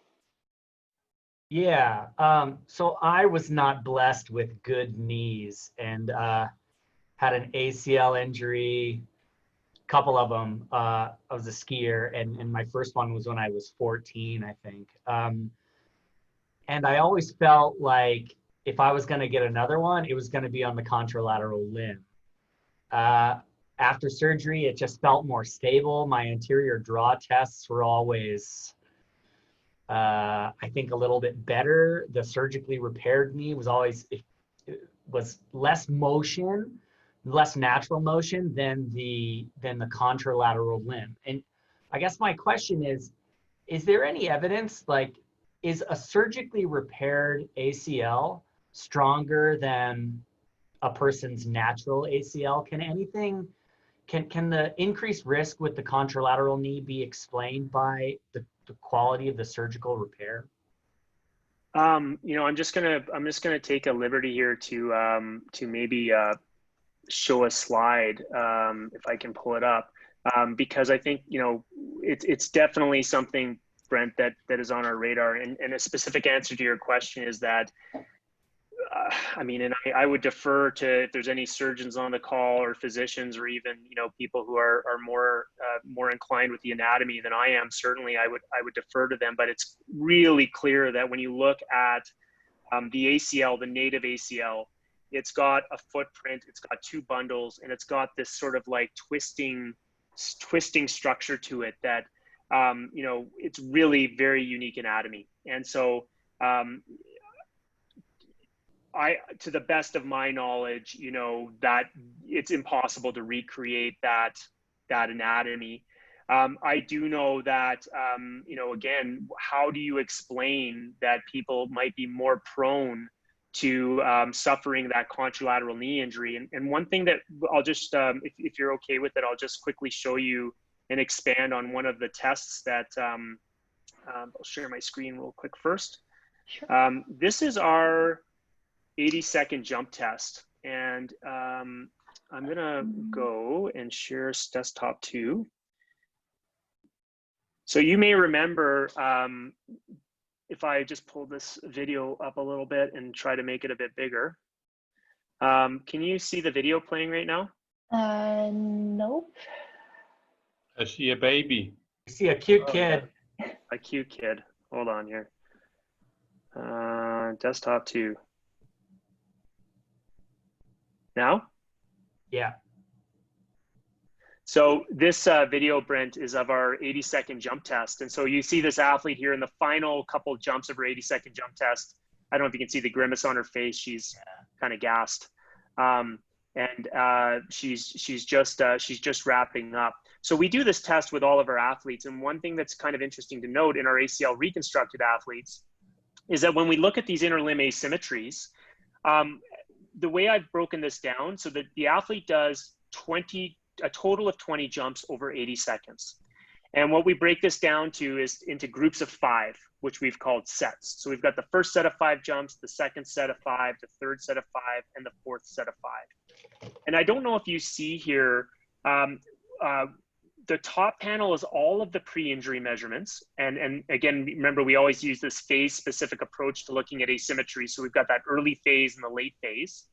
Yeah. So I was not blessed with good knees and had an ACL injury, couple of them. I was a skier, and my first one was when I was 14, I think. And I always felt like if I was going to get another one, it was going to be on the contralateral limb. After surgery, it just felt more stable. My anterior draw tests were always, I think, a little bit better. The surgically repaired knee was always, it was less motion, less natural motion than the contralateral limb. And I guess my question is there any evidence, like, is a surgically repaired ACL stronger than a person's natural ACL? Can the increased risk with the contralateral knee be explained by the quality of the surgical repair? I'm just gonna take a liberty here to maybe show a slide, if I can pull it up, because I think it's definitely something, Brent, that is on our radar. And a specific answer to your question is that, I would defer to, if there's any surgeons on the call or physicians, or even people who are more inclined with the anatomy than I am. Certainly, I would defer to them. But it's really clear that when you look at the ACL, the native ACL, it's got a footprint, it's got two bundles, and it's got this sort of like twisting structure to it that it's really very unique anatomy. And so to the best of my knowledge, that it's impossible to recreate that anatomy. I do know that, again, how do you explain that people might be more prone to suffering that contralateral knee injury? And one thing that I'll just, if you're okay with it, I'll just quickly show you and expand on one of the tests that, I'll share my screen real quick first. Sure. This is our 80-second jump test. And I'm gonna go and share desktop 2. So you may remember, if I just pull this video up a little bit and try to make it a bit bigger. Can you see the video playing right now? Nope. I see a baby. I see a cute kid. A cute kid. Hold on here. Desktop 2. Now? Yeah. So this video, Brent, is of our 80-second jump test. And so you see this athlete here in the final couple of jumps of her 80-second jump test. I don't know if you can see the grimace on her face. She's kind of gassed. She's just wrapping up. So we do this test with all of our athletes. And one thing that's kind of interesting to note in our ACL reconstructed athletes is that when we look at these interlimb asymmetries, the way I've broken this down, so that the athlete does a total of 20 jumps over 80 seconds. And what we break this down to is into groups of 5, which we've called sets. So we've got the first set of 5 jumps, the second set of 5, the third set of 5, and the fourth set of 5. And I don't know if you see here, the top panel is all of the pre-injury measurements. And again, remember, we always use this phase-specific approach to looking at asymmetry. So we've got that early phase and the late phase.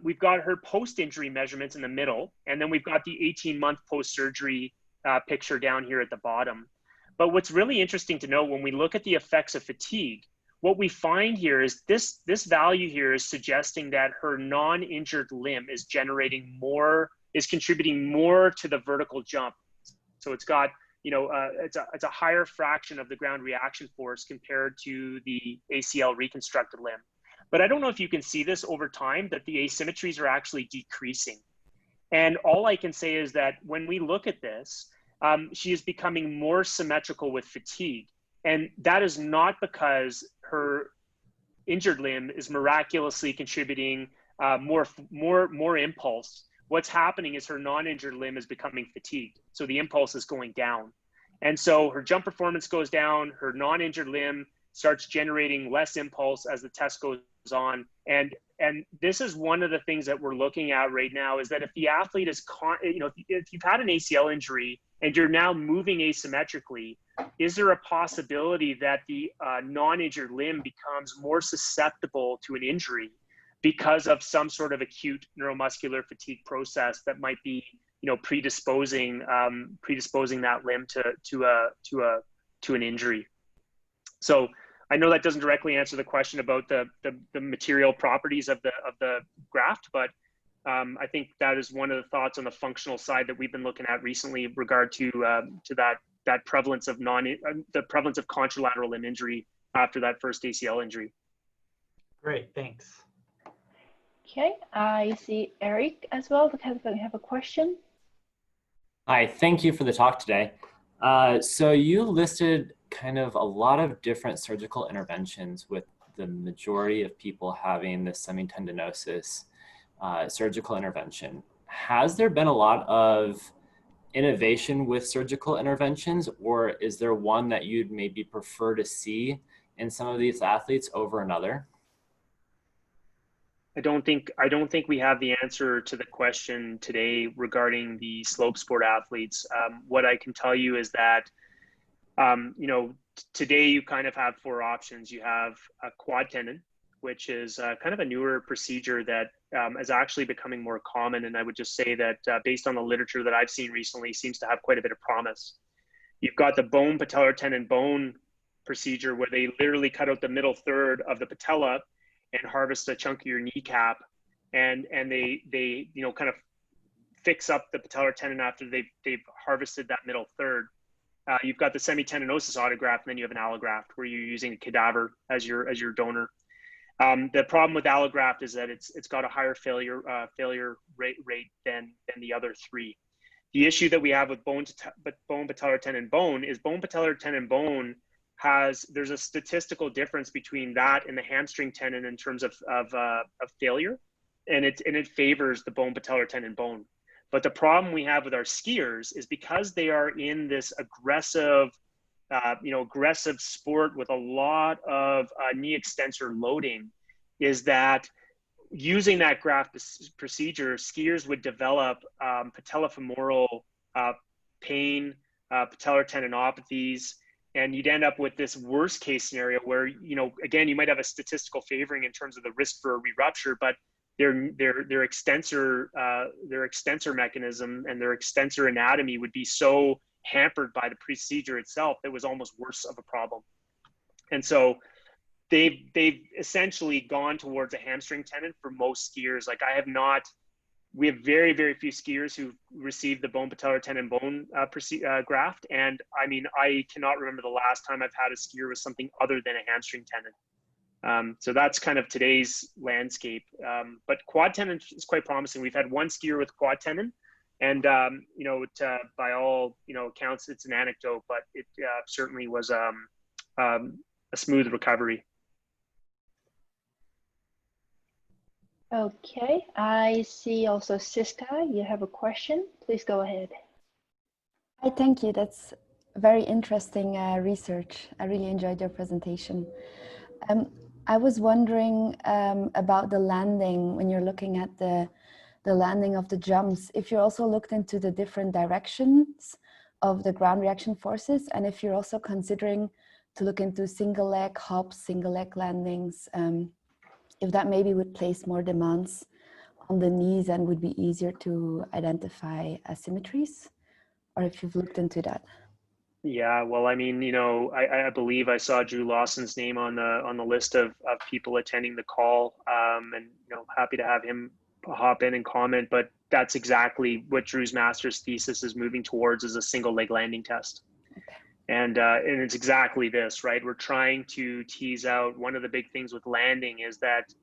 We've got her post-injury measurements in the middle, and then we've got the 18-month post-surgery picture down here at the bottom. But what's really interesting to note when we look at the effects of fatigue, what we find here is this value here is suggesting that her non-injured limb is contributing more to the vertical jump. So it's got, it's a higher fraction of the ground reaction force compared to the ACL reconstructed limb. But I don't know if you can see this over time, that the asymmetries are actually decreasing. And all I can say is that when we look at this, she is becoming more symmetrical with fatigue. And that is not because her injured limb is miraculously contributing more impulse. What's happening is her non-injured limb is becoming fatigued. So the impulse is going down. And so her jump performance goes down, her non-injured limb starts generating less impulse as the test goes on. And this is one of the things that we're looking at right now, is that if the athlete is, if you've had an ACL injury and you're now moving asymmetrically, is there a possibility that the non-injured limb becomes more susceptible to an injury because of some sort of acute neuromuscular fatigue process that might be, you know, predisposing that limb to an injury? So I know that doesn't directly answer the question about the material properties of the graft, but I think that is one of the thoughts on the functional side that we've been looking at recently in regard to that prevalence of the prevalence of contralateral limb injury after that first ACL injury. Great, thanks. Okay, I see Eric as well. We have a question. Hi, thank you for the talk today. So you listed kind of a lot of different surgical interventions, with the majority of people having this semitendinosus surgical intervention. Has there been a lot of innovation with surgical interventions, or is there one that you'd maybe prefer to see in some of these athletes over another? I don't think we have the answer to the question today regarding the slope sport athletes. What I can tell you is that, you know, today you kind of have 4 options. You have a quad tendon, which is kind of a newer procedure that is actually becoming more common. And I would just say that based on the literature that I've seen recently, seems to have quite a bit of promise. You've got the bone patellar tendon bone procedure, where they literally cut out the middle third of the patella and harvest a chunk of your kneecap, and they you know, kind of fix up the patellar tendon after they've harvested that middle third. You've got the semitendinosus autograft, and then you have an allograft where you're using a cadaver as your donor. The problem with allograft is that it's got a higher failure rate than the other 3. The issue that we have with bone patellar tendon bone is bone patellar tendon bone there's a statistical difference between that and the hamstring tendon in terms of failure, and it favors the bone patellar tendon bone. But the problem we have with our skiers is because they are in this aggressive sport with a lot of knee extensor loading, is that using that graft procedure, skiers would develop patellofemoral pain, patellar tendinopathies, and you'd end up with this worst case scenario where, you know, again, you might have a statistical favoring in terms of the risk for a re-rupture, but their extensor mechanism and their extensor anatomy would be so hampered by the procedure itself that was almost worse of a problem. And so they've essentially gone towards a hamstring tendon for most skiers. Like we have very, very few skiers who received the bone patellar tendon bone graft. And I mean, I cannot remember the last time I've had a skier with something other than a hamstring tendon. So that's kind of today's landscape. But quad tendon is quite promising. We've had 1 skier with quad tendon, and you know, by all, you know, accounts, it's an anecdote, but it certainly was a smooth recovery. Okay, I see also Siska, you have a question. Please go ahead. Hi, thank you. That's very interesting research. I really enjoyed your presentation. I was wondering about the landing, when you're looking at the landing of the jumps, if you also looked into the different directions of the ground reaction forces, and if you're also considering to look into single leg hops, single leg landings, if that maybe would place more demands on the knees and would be easier to identify asymmetries, or if you've looked into that. Yeah, well, I mean, you know, I believe I saw Drew Lawson's name on the list of people attending the call, and, you know, happy to have him hop in and comment, but that's exactly what Drew's master's thesis is moving towards, is a single leg landing test. Okay. And it's exactly this, right? We're trying to tease out, one of the big things with landing is that,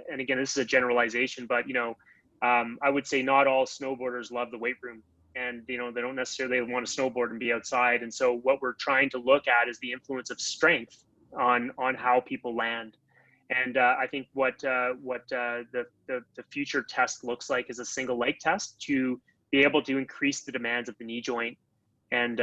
and again, this is a generalization, but, you know, I would say not all snowboarders love the weight room, and, you know, they don't necessarily want to snowboard and be outside. And so what we're trying to look at is the influence of strength on how people land. And I think what the future test looks like is a single leg test to be able to increase the demands of the knee joint. And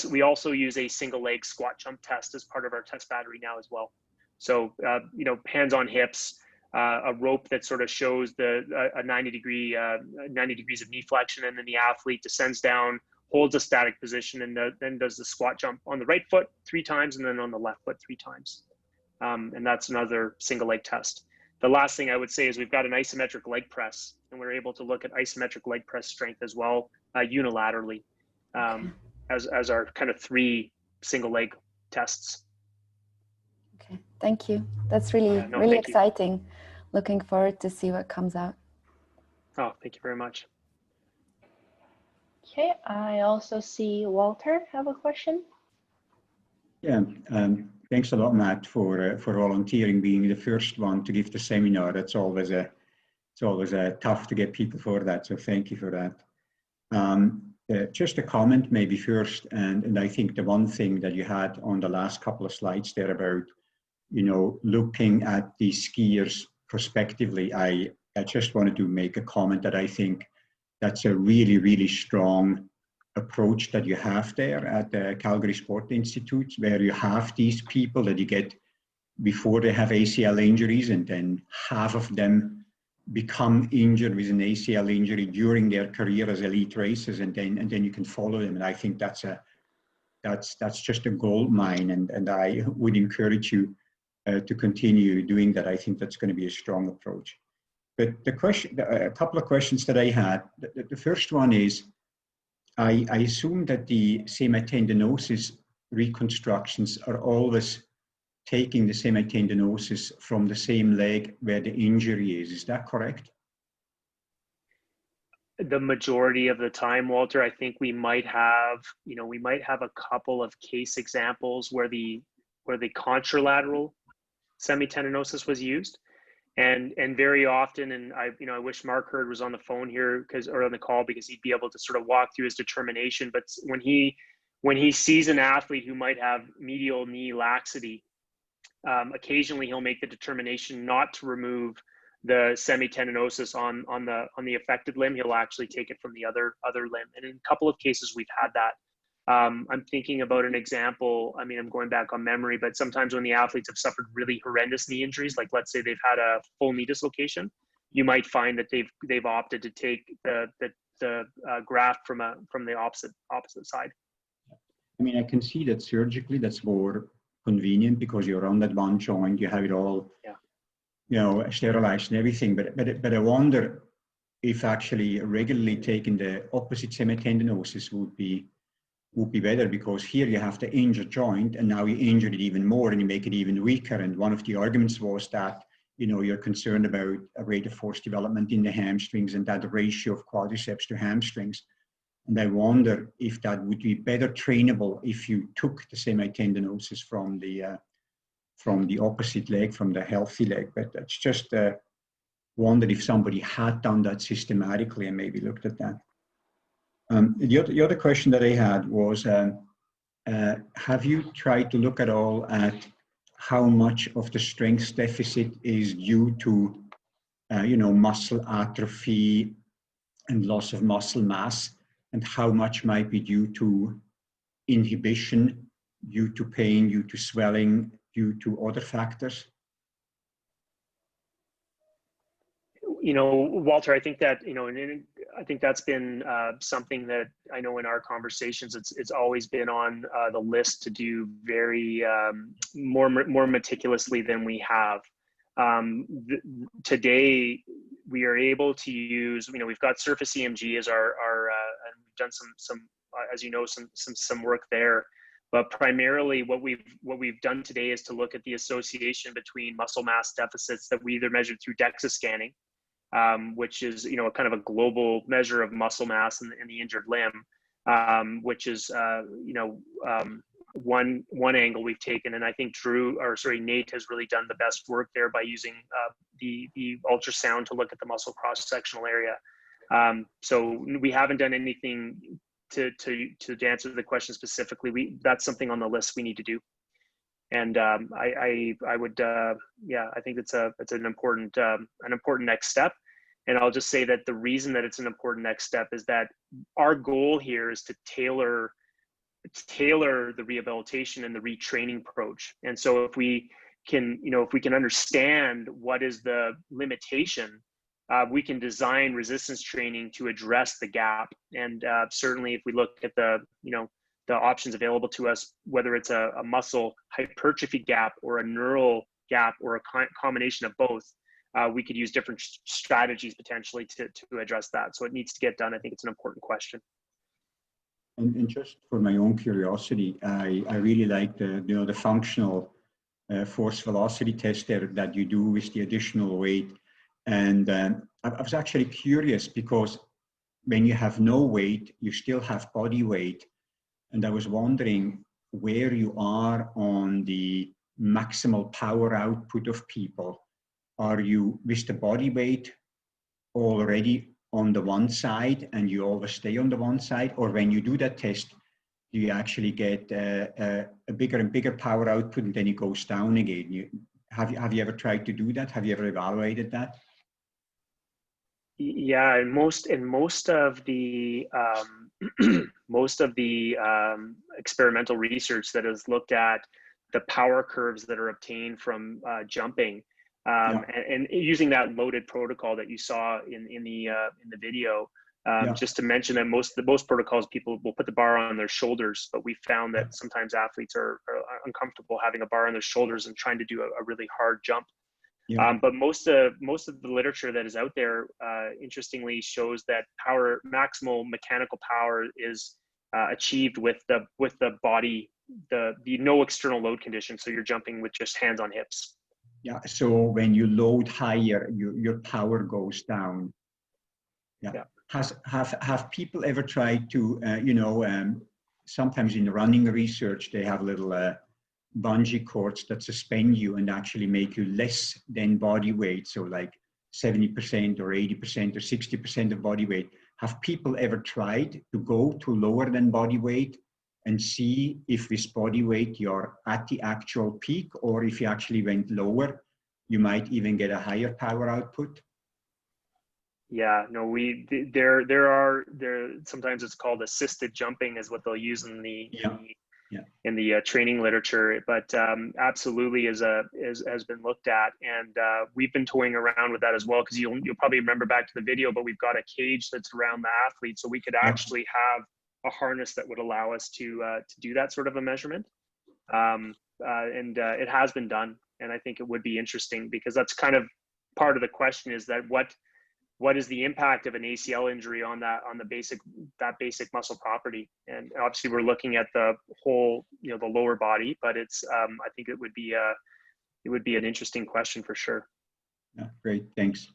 we also use a single leg squat jump test as part of our test battery now as well. So you know, hands on hips, a rope that sort of shows a 90 degrees of knee flexion, and then the athlete descends down, holds a static position, and then does the squat jump on the right foot 3 times and then on the left foot 3 times. And that's another single leg test. The last thing I would say is we've got an isometric leg press, and we're able to look at isometric leg press strength as well, unilaterally, as our kind of 3 single leg tests. Okay, thank you. That's really, really exciting. Looking forward to see what comes out. Oh, thank you very much. Okay, I also see Walter have a question. Yeah, thanks a lot, Matt, for volunteering, being the first one to give the seminar. It's always tough to get people for that, so thank you for that. Just a comment maybe first, and I think the one thing that you had on the last couple of slides there about, you know, looking at the skiers prospectively, I just wanted to make a comment that I think that's a really, really strong approach that you have there at the Calgary Sport Institute, where you have these people that you get before they have ACL injuries, and then half of them become injured with an ACL injury during their career as elite racers, and then you can follow them. And I think that's just a gold mine, and I would encourage you to continue doing that. I think that's going to be a strong approach. But a couple of questions that I had. The first one is, I assume that the semitendinosus reconstructions are always taking the semitendinosus from the same leg where the injury is. Is that correct? The majority of the time, Walter, I think we might have a couple of case examples where the contralateral semitendinosus was used. And very often, and I wish Mark Hurd was on the phone here or on the call, because he'd be able to sort of walk through his determination. But when he sees an athlete who might have medial knee laxity, occasionally he'll make the determination not to remove the semitendinosus on the affected limb. He'll actually take it from the other limb. And in a couple of cases, we've had that. I'm thinking about an example. I mean, I'm going back on memory, but sometimes when the athletes have suffered really horrendous knee injuries, like let's say they've had a full knee dislocation, you might find that they've opted to take the graft from the opposite side. I mean, I can see that surgically that's more convenient because you're on that one joint, you have it all, you know, sterilized and everything. But I wonder if actually regularly taking the opposite semitendinosus would be better, because here you have the injured joint and now you injure it even more and you make it even weaker. And one of the arguments was that, you know, you're concerned about a rate of force development in the hamstrings and that ratio of quadriceps to hamstrings. And I wonder if that would be better trainable if you took the semitendinosus from the opposite leg, from the healthy leg. But that's just wondered if somebody had done that systematically and maybe looked at that. The other question that I had was, have you tried to look at all at how much of the strength deficit is due to, you know, muscle atrophy and loss of muscle mass, and how much might be due to inhibition, due to pain, due to swelling, due to other factors? You know, Walter, I think that, you know, and I think that's been something that I know in our conversations, it's always been on the list to do very more meticulously than we have. Today, we are able to use, you know, we've got surface EMG as our and we've done some as you know, some work there. But primarily what we've done today is to look at the association between muscle mass deficits that we either measured through DEXA scanning, which is, you know, a kind of a global measure of muscle mass in the injured limb, which is, you know, one angle we've taken. And I think Nate has really done the best work there by using the ultrasound to look at the muscle cross-sectional area. So we haven't done anything to answer the question specifically. That's something on the list we need to do. And I would, yeah, I think it's an important next step. And I'll just say that the reason that it's an important next step is that our goal here is to tailor the rehabilitation and the retraining approach. And so if we can, if we can understand what is the limitation, we can design resistance training to address the gap. And certainly if we look at the options available to us, whether it's a muscle hypertrophy gap or a neural gap or a combination of both, we could use different strategies potentially to address that. So it needs to get done. I think it's an important question. And just for my own curiosity, I really like the functional force velocity test there that you do with the additional weight. And I was actually curious because when you have no weight, you still have body weight. And I was wondering where you are on the maximal power output of people. Are you with the body weight already on the one side and you always stay on the one side? Or when you do that test, do you actually get a bigger and bigger power output and then it goes down again? Have you ever tried to do that? Have you ever evaluated that? Yeah, and most of the experimental research that has looked at the power curves that are obtained from jumping, and using that loaded protocol that you saw in the video. Just to mention that most protocols, people will put the bar on their shoulders, but we found that sometimes athletes are uncomfortable having a bar on their shoulders and trying to do a really hard jump. But most of the literature that is out there, interestingly, shows that maximal mechanical power is achieved with the body, the no external load condition. So you're jumping with just hands on hips. Yeah. So when you load higher, your power goes down. Yeah. Have people ever tried to, sometimes in running research, they have little bungee cords that suspend you and actually make you less than body weight. So like 70% or 80% or 60% of body weight. Have people ever tried to go to lower than body weight and see if with body weight you're at the actual peak, or if you actually went lower, you might even get a higher power output? Yeah, no, there sometimes it's called assisted jumping is what they'll use in the training literature, but absolutely has been looked at, and we've been toying around with that as well, because you'll probably remember back to the video, but we've got a cage that's around the athlete, so we could actually have a harness that would allow us to do that sort of a measurement, and it has been done, and I think it would be interesting, because that's kind of part of the question, is that what is the impact of an ACL injury on that basic muscle property? And obviously we're looking at the whole, the lower body, but it's I think it would be an interesting question for sure. Yeah, great, thanks.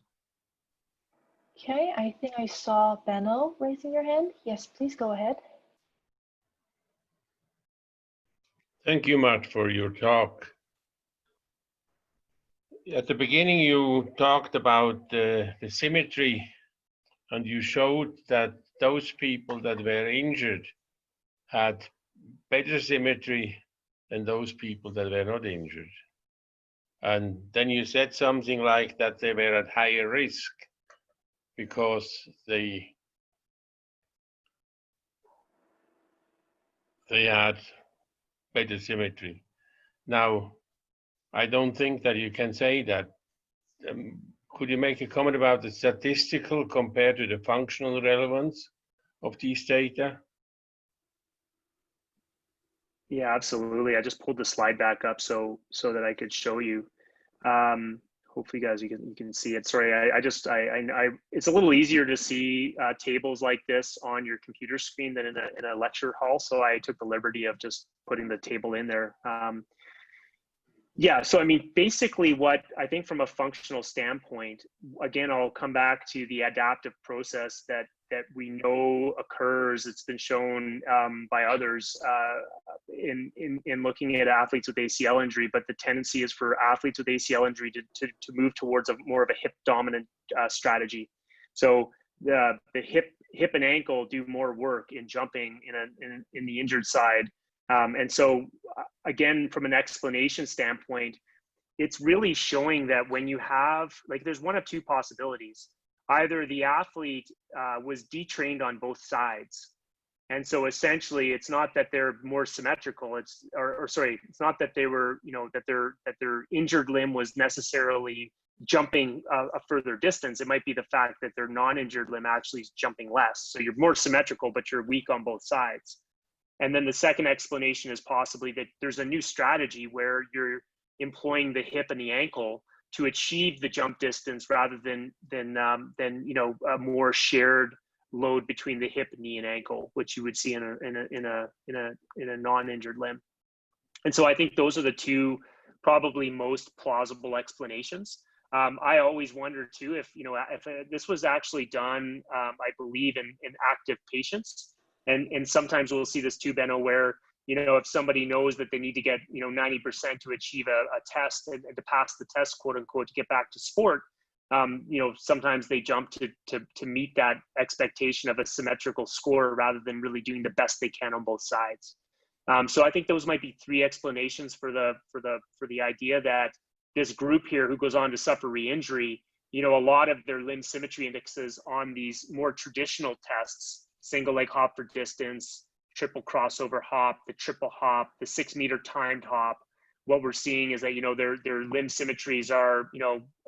Okay, I think I saw Benno raising your hand. Yes, please go ahead. Thank you, Matt, for your talk. At the beginning, you talked about the symmetry, and you showed that those people that were injured had better symmetry than those people that were not injured. And then you said something like that they were at higher risk because they had better symmetry. Now, I don't think that you can say that. Could you make a comment about the statistical compared to the functional relevance of these data? Yeah, absolutely. I just pulled the slide back up so that I could show you. Hopefully, guys, you can see it. Sorry, I it's a little easier to see tables like this on your computer screen than in a lecture hall. So I took the liberty of just putting the table in there. Yeah, so I mean, basically what I think from a functional standpoint, again, I'll come back to the adaptive process that we know occurs. It's been shown by others in looking at athletes with ACL injury, but the tendency is for athletes with ACL injury to move towards more of a hip dominant strategy. So the hip and ankle do more work in jumping in the injured side. And so again, from an explanation standpoint, it's really showing that when you have, like, there's one of two possibilities. Either the athlete was detrained on both sides, And so essentially, it's not that they're more symmetrical. It's it's not that they were, that their injured limb was necessarily jumping a further distance. It might be the fact that their non-injured limb actually is jumping less. So you're more symmetrical, but you're weak on both sides. And then the second explanation is possibly that there's a new strategy where you're employing the hip and the ankle to achieve the jump distance rather than a more shared load between the hip, knee, and ankle, which you would see in a non-injured limb. And so I think those are the two probably most plausible explanations. I always wonder too if this was actually done, I believe in active patients, and sometimes we'll see this too, Benno, where if somebody knows that they need to get 90% to achieve a test and to pass the test, quote unquote, to get back to sport. Sometimes they jump to meet that expectation of a symmetrical score rather than really doing the best they can on both sides. So I think those might be three explanations for the idea that this group here who goes on to suffer re-injury, a lot of their limb symmetry indexes on these more traditional tests, single leg hop for distance, triple crossover hop, the triple hop, the 6 meter timed hop. What we're seeing is that their limb symmetries are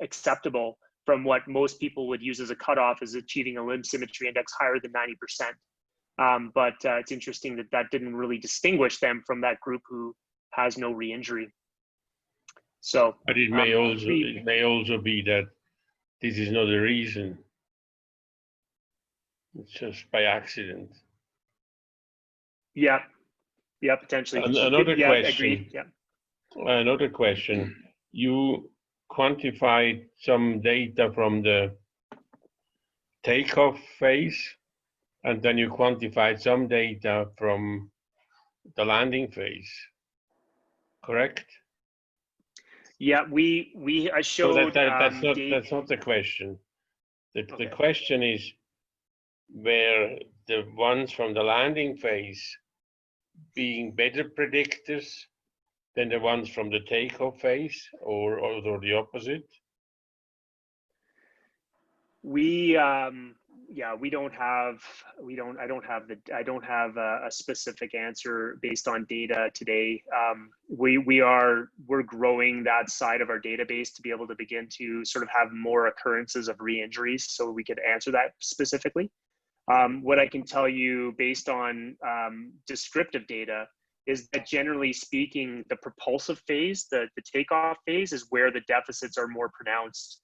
acceptable from what most people would use as a cutoff as achieving a limb symmetry index higher than 90%. But it's interesting that didn't really distinguish them from that group who has no re-injury. So, but it may also be that this is not a reason. It's just by accident. Yeah, potentially. Another question. Agreed. Yeah. Another question. You quantified some data from the takeoff phase, and then you quantified some data from the landing phase, correct? Yeah, I showed. So that's not the question. The question is where the ones from the landing phase being better predictors than the ones from the takeoff phase, or the opposite? I don't have a specific answer based on data today. We're growing that side of our database to be able to begin to sort of have more occurrences of re-injuries, so we could answer that specifically. What I can tell you based on descriptive data is that generally speaking, the propulsive phase, the takeoff phase, is where the deficits are more pronounced,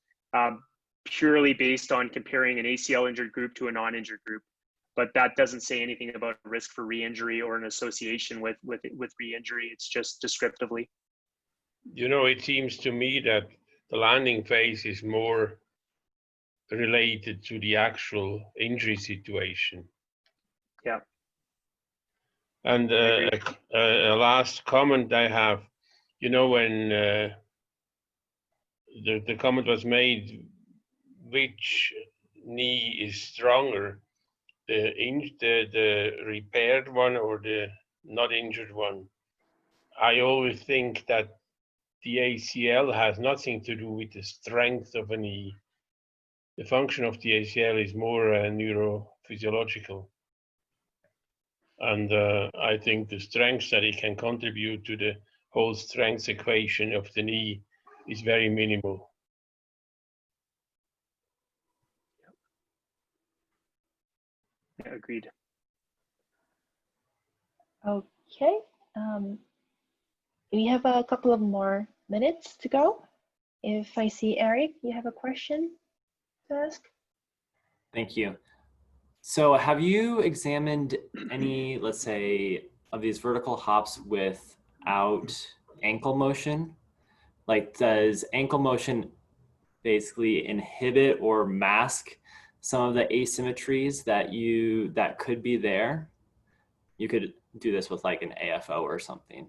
purely based on comparing an ACL injured group to a non-injured group. But that doesn't say anything about risk for re-injury or an association with re-injury. It's just descriptively. It seems to me that the landing phase is more related to the actual injury situation. Yeah. And a last comment I have, when the comment was made, which knee is stronger, the repaired one or the not injured one? I always think that the ACL has nothing to do with the strength of a knee. The function of the ACL is more neurophysiological. And I think the strength that it can contribute to the whole strength equation of the knee is very minimal. Yeah, agreed. Okay. We have a couple of more minutes to go. If I see Eric, you have a question to ask? Thank you. So have you examined any, let's say, of these vertical hops without ankle motion? Like, does ankle motion basically inhibit or mask some of the asymmetries that could be there? You could do this with like an AFO or something.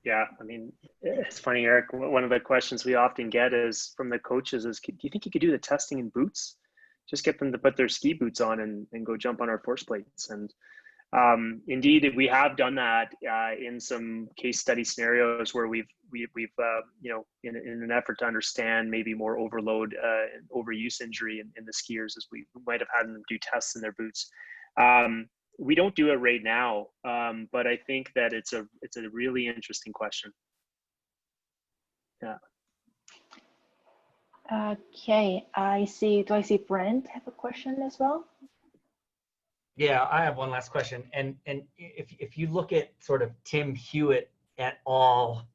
Yeah, I mean, it's funny, Eric. One of the questions we often get is from the coaches is, do you think you could do the testing in boots? Just get them to put their ski boots on and go jump on our force plates. And indeed, we have done that in some case study scenarios where we've in an effort to understand maybe more overload, overuse injury in the skiers, as we might have had them do tests in their boots. We don't do it right now, but I think that it's a really interesting question. Yeah. Okay, do I see Brent have a question as well? Yeah, I have one last question. And if you look at sort of Tim Hewitt et al.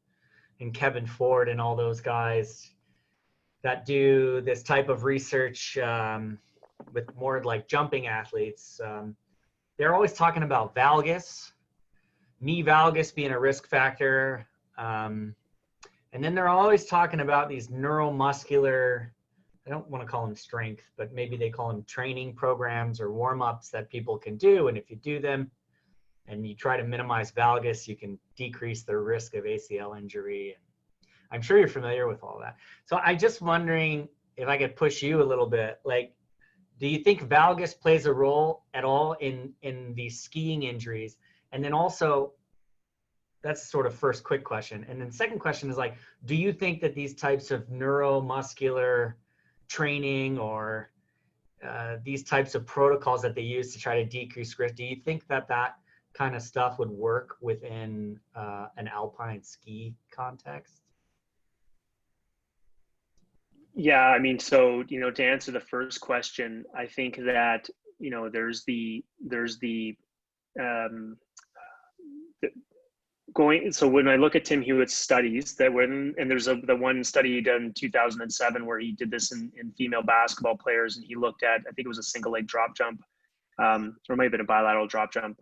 And Kevin Ford and all those guys that do this type of research with more like jumping athletes, they're always talking about valgus, knee valgus being a risk factor. And then they're always talking about these neuromuscular, I don't want to call them strength, but maybe they call them training programs or warm-ups that people can do. And if you do them and you try to minimize valgus, you can decrease the risk of ACL injury. I'm sure you're familiar with all that. So I'm just wondering if I could push you a little bit, like, do you think valgus plays a role at all in these skiing injuries? And then also, that's sort of first quick question. And then second question is like, do you think that these types of neuromuscular training or these types of protocols that they use to try to decrease risk, do you think that that kind of stuff would work within an alpine ski context? Yeah, I mean, so, you know, to answer the first question, I think that, you know, there's the so when I look at Tim Hewitt's studies and there's the one study he done in 2007 where he did this in female basketball players, and he looked at, I think it was a single leg drop jump, or it might have been a bilateral drop jump.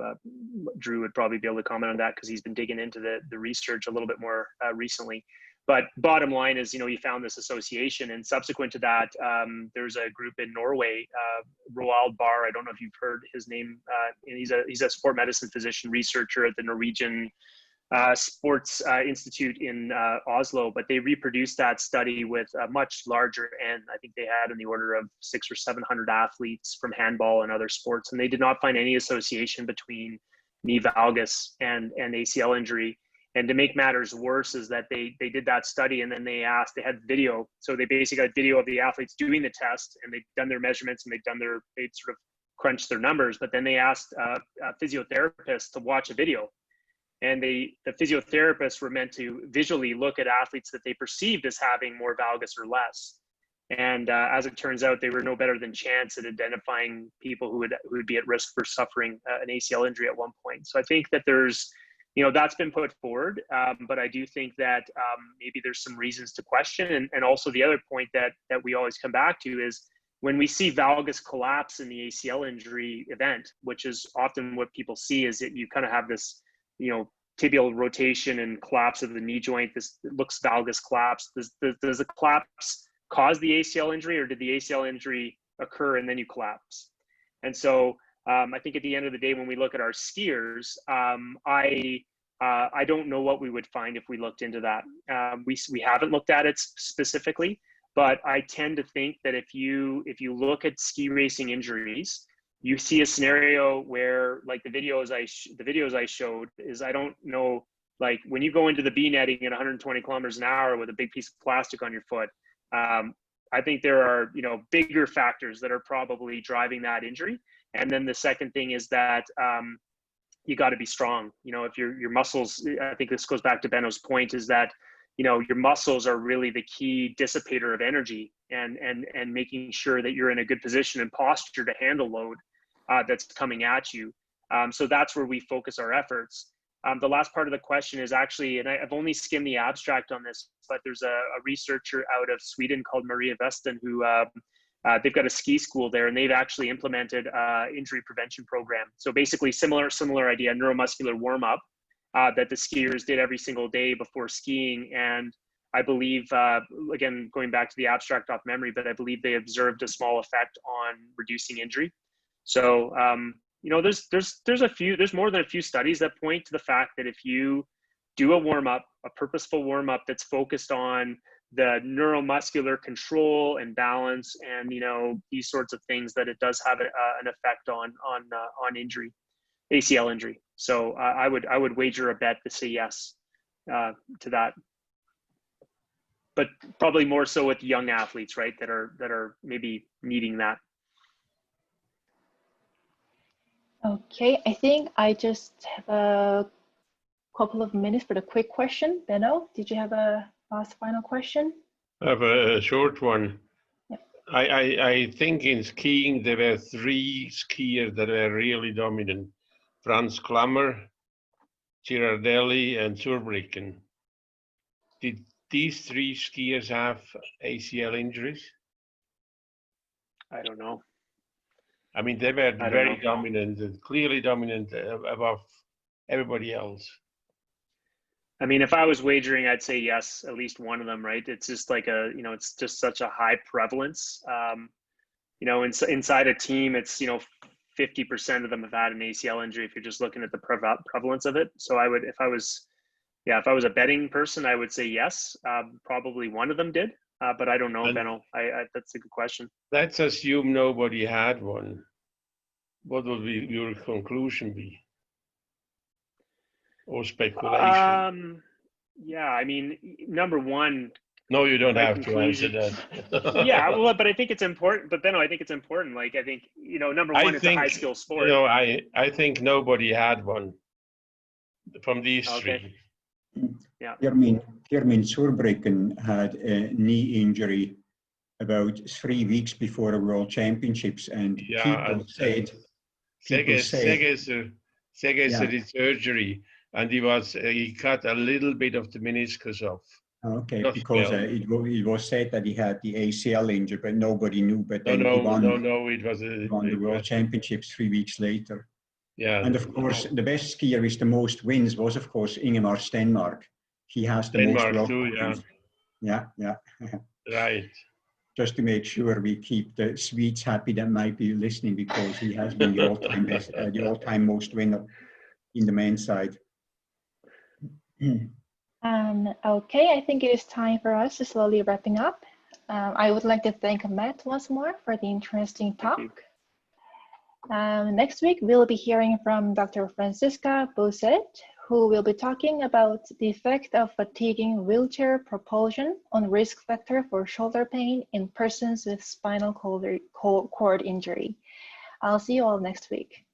Drew would probably be able to comment on that because he's been digging into the research a little bit more recently. But bottom line is, you know, he found this association, and subsequent to that, there's a group in Norway, Roald Barr. I don't know if you've heard his name. And he's a sport medicine physician researcher at the Norwegian Sports Institute in Oslo. But they reproduced that study with a much larger N. I think they had in the order of 600 or 700 athletes from handball and other sports, and they did not find any association between knee valgus and ACL injury. And to make matters worse is that they did that study, and then they had video. So they basically got video of the athletes doing the test, and they'd done their measurements, and they'd sort of crunched their numbers. But then they asked physiotherapists to watch a video, and the physiotherapists were meant to visually look at athletes that they perceived as having more valgus or less. And as it turns out, they were no better than chance at identifying people who would be at risk for suffering an ACL injury at one point. So I think that there's, you know, that's been put forward, but I do think that maybe there's some reasons to question. And also the other point that we always come back to is when we see valgus collapse in the ACL injury event, which is often what people see, is that you kind of have this, you know, tibial rotation and collapse of the knee joint. This looks valgus collapse. Does the collapse cause the ACL injury, or did the ACL injury occur and then you collapse? And so I think at the end of the day, when we look at our skiers, I don't know what we would find if we looked into that. We haven't looked at it specifically, but I tend to think that if you look at ski racing injuries, you see a scenario where, like the videos I showed, is, I don't know, like when you go into the B netting at 120 kilometers an hour with a big piece of plastic on your foot, I think there are, you know, bigger factors that are probably driving that injury. And then the second thing is that you got to be strong. You know, if your muscles, I think this goes back to Benno's point, is that, you know, your muscles are really the key dissipator of energy, and making sure that you're in a good position and posture to handle load that's coming at you. So that's where we focus our efforts. The last part of the question is actually, and I've only skimmed the abstract on this, but there's a researcher out of Sweden called Maria Weston who they've got a ski school there, and they've actually implemented injury prevention program. So basically similar idea, neuromuscular warm up that the skiers did every single day before skiing. And I believe, again, going back to the abstract off memory, but I believe they observed a small effect on reducing injury. So, you know, there's more than a few studies that point to the fact that if you do a warm up, a purposeful warm up that's focused on the neuromuscular control and balance, and, you know, these sorts of things, that it does have an effect on injury, ACL injury. So I would wager a bet to say yes to that, but probably more so with young athletes, right, that are maybe needing that. Okay, I think I just have a couple of minutes for the quick question. Benno, did you have a last final question? I have a short one. Yeah. I think in skiing there were 3 skiers that were really dominant: Franz Klammer, Girardelli, and Zurbriggen. Did these 3 skiers have ACL injuries? I don't know. I mean, they were very dominant, and clearly dominant above everybody else. I mean, if I was wagering, I'd say yes, at least one of them, right? It's just like it's just such a high prevalence. Inside a team, it's, 50% of them have had an ACL injury if you're just looking at the prevalence of it. So I would, if I was a betting person, I would say yes. Probably one of them did, but I don't know, Benno. That's a good question. Let's assume nobody had one. What would your conclusion be? Or speculation? Yeah, I mean, number one. No, you don't have to answer that. Yeah, well, but I think it's important. But Benno, I think it's important. Like, I think, number one, it's a high skill sport. I think nobody had one from these 3. Yeah. Firmin Zurbriggen had a knee injury about 3 weeks before the World Championships, and people said Segeser did surgery, and he cut a little bit of the meniscus off. Okay, because it was said that he had the ACL injury, but nobody knew. But then he won the World Championships 3 weeks later. Yeah. And of course, the best skier with the most wins was, of course, Ingemar Stenmark. He has the most world too, yeah. Right. Just to make sure we keep the Swedes happy that might be listening, because he has been the all-time best, the all-time most winner in the men's side. Okay, I think it is time for us to slowly wrapping up. I would like to thank Matt once more for the interesting talk. Next week, we'll be hearing from Dr. Franziska Bosset, who will be talking about the effect of fatiguing wheelchair propulsion on risk factor for shoulder pain in persons with spinal cord injury. I'll see you all next week.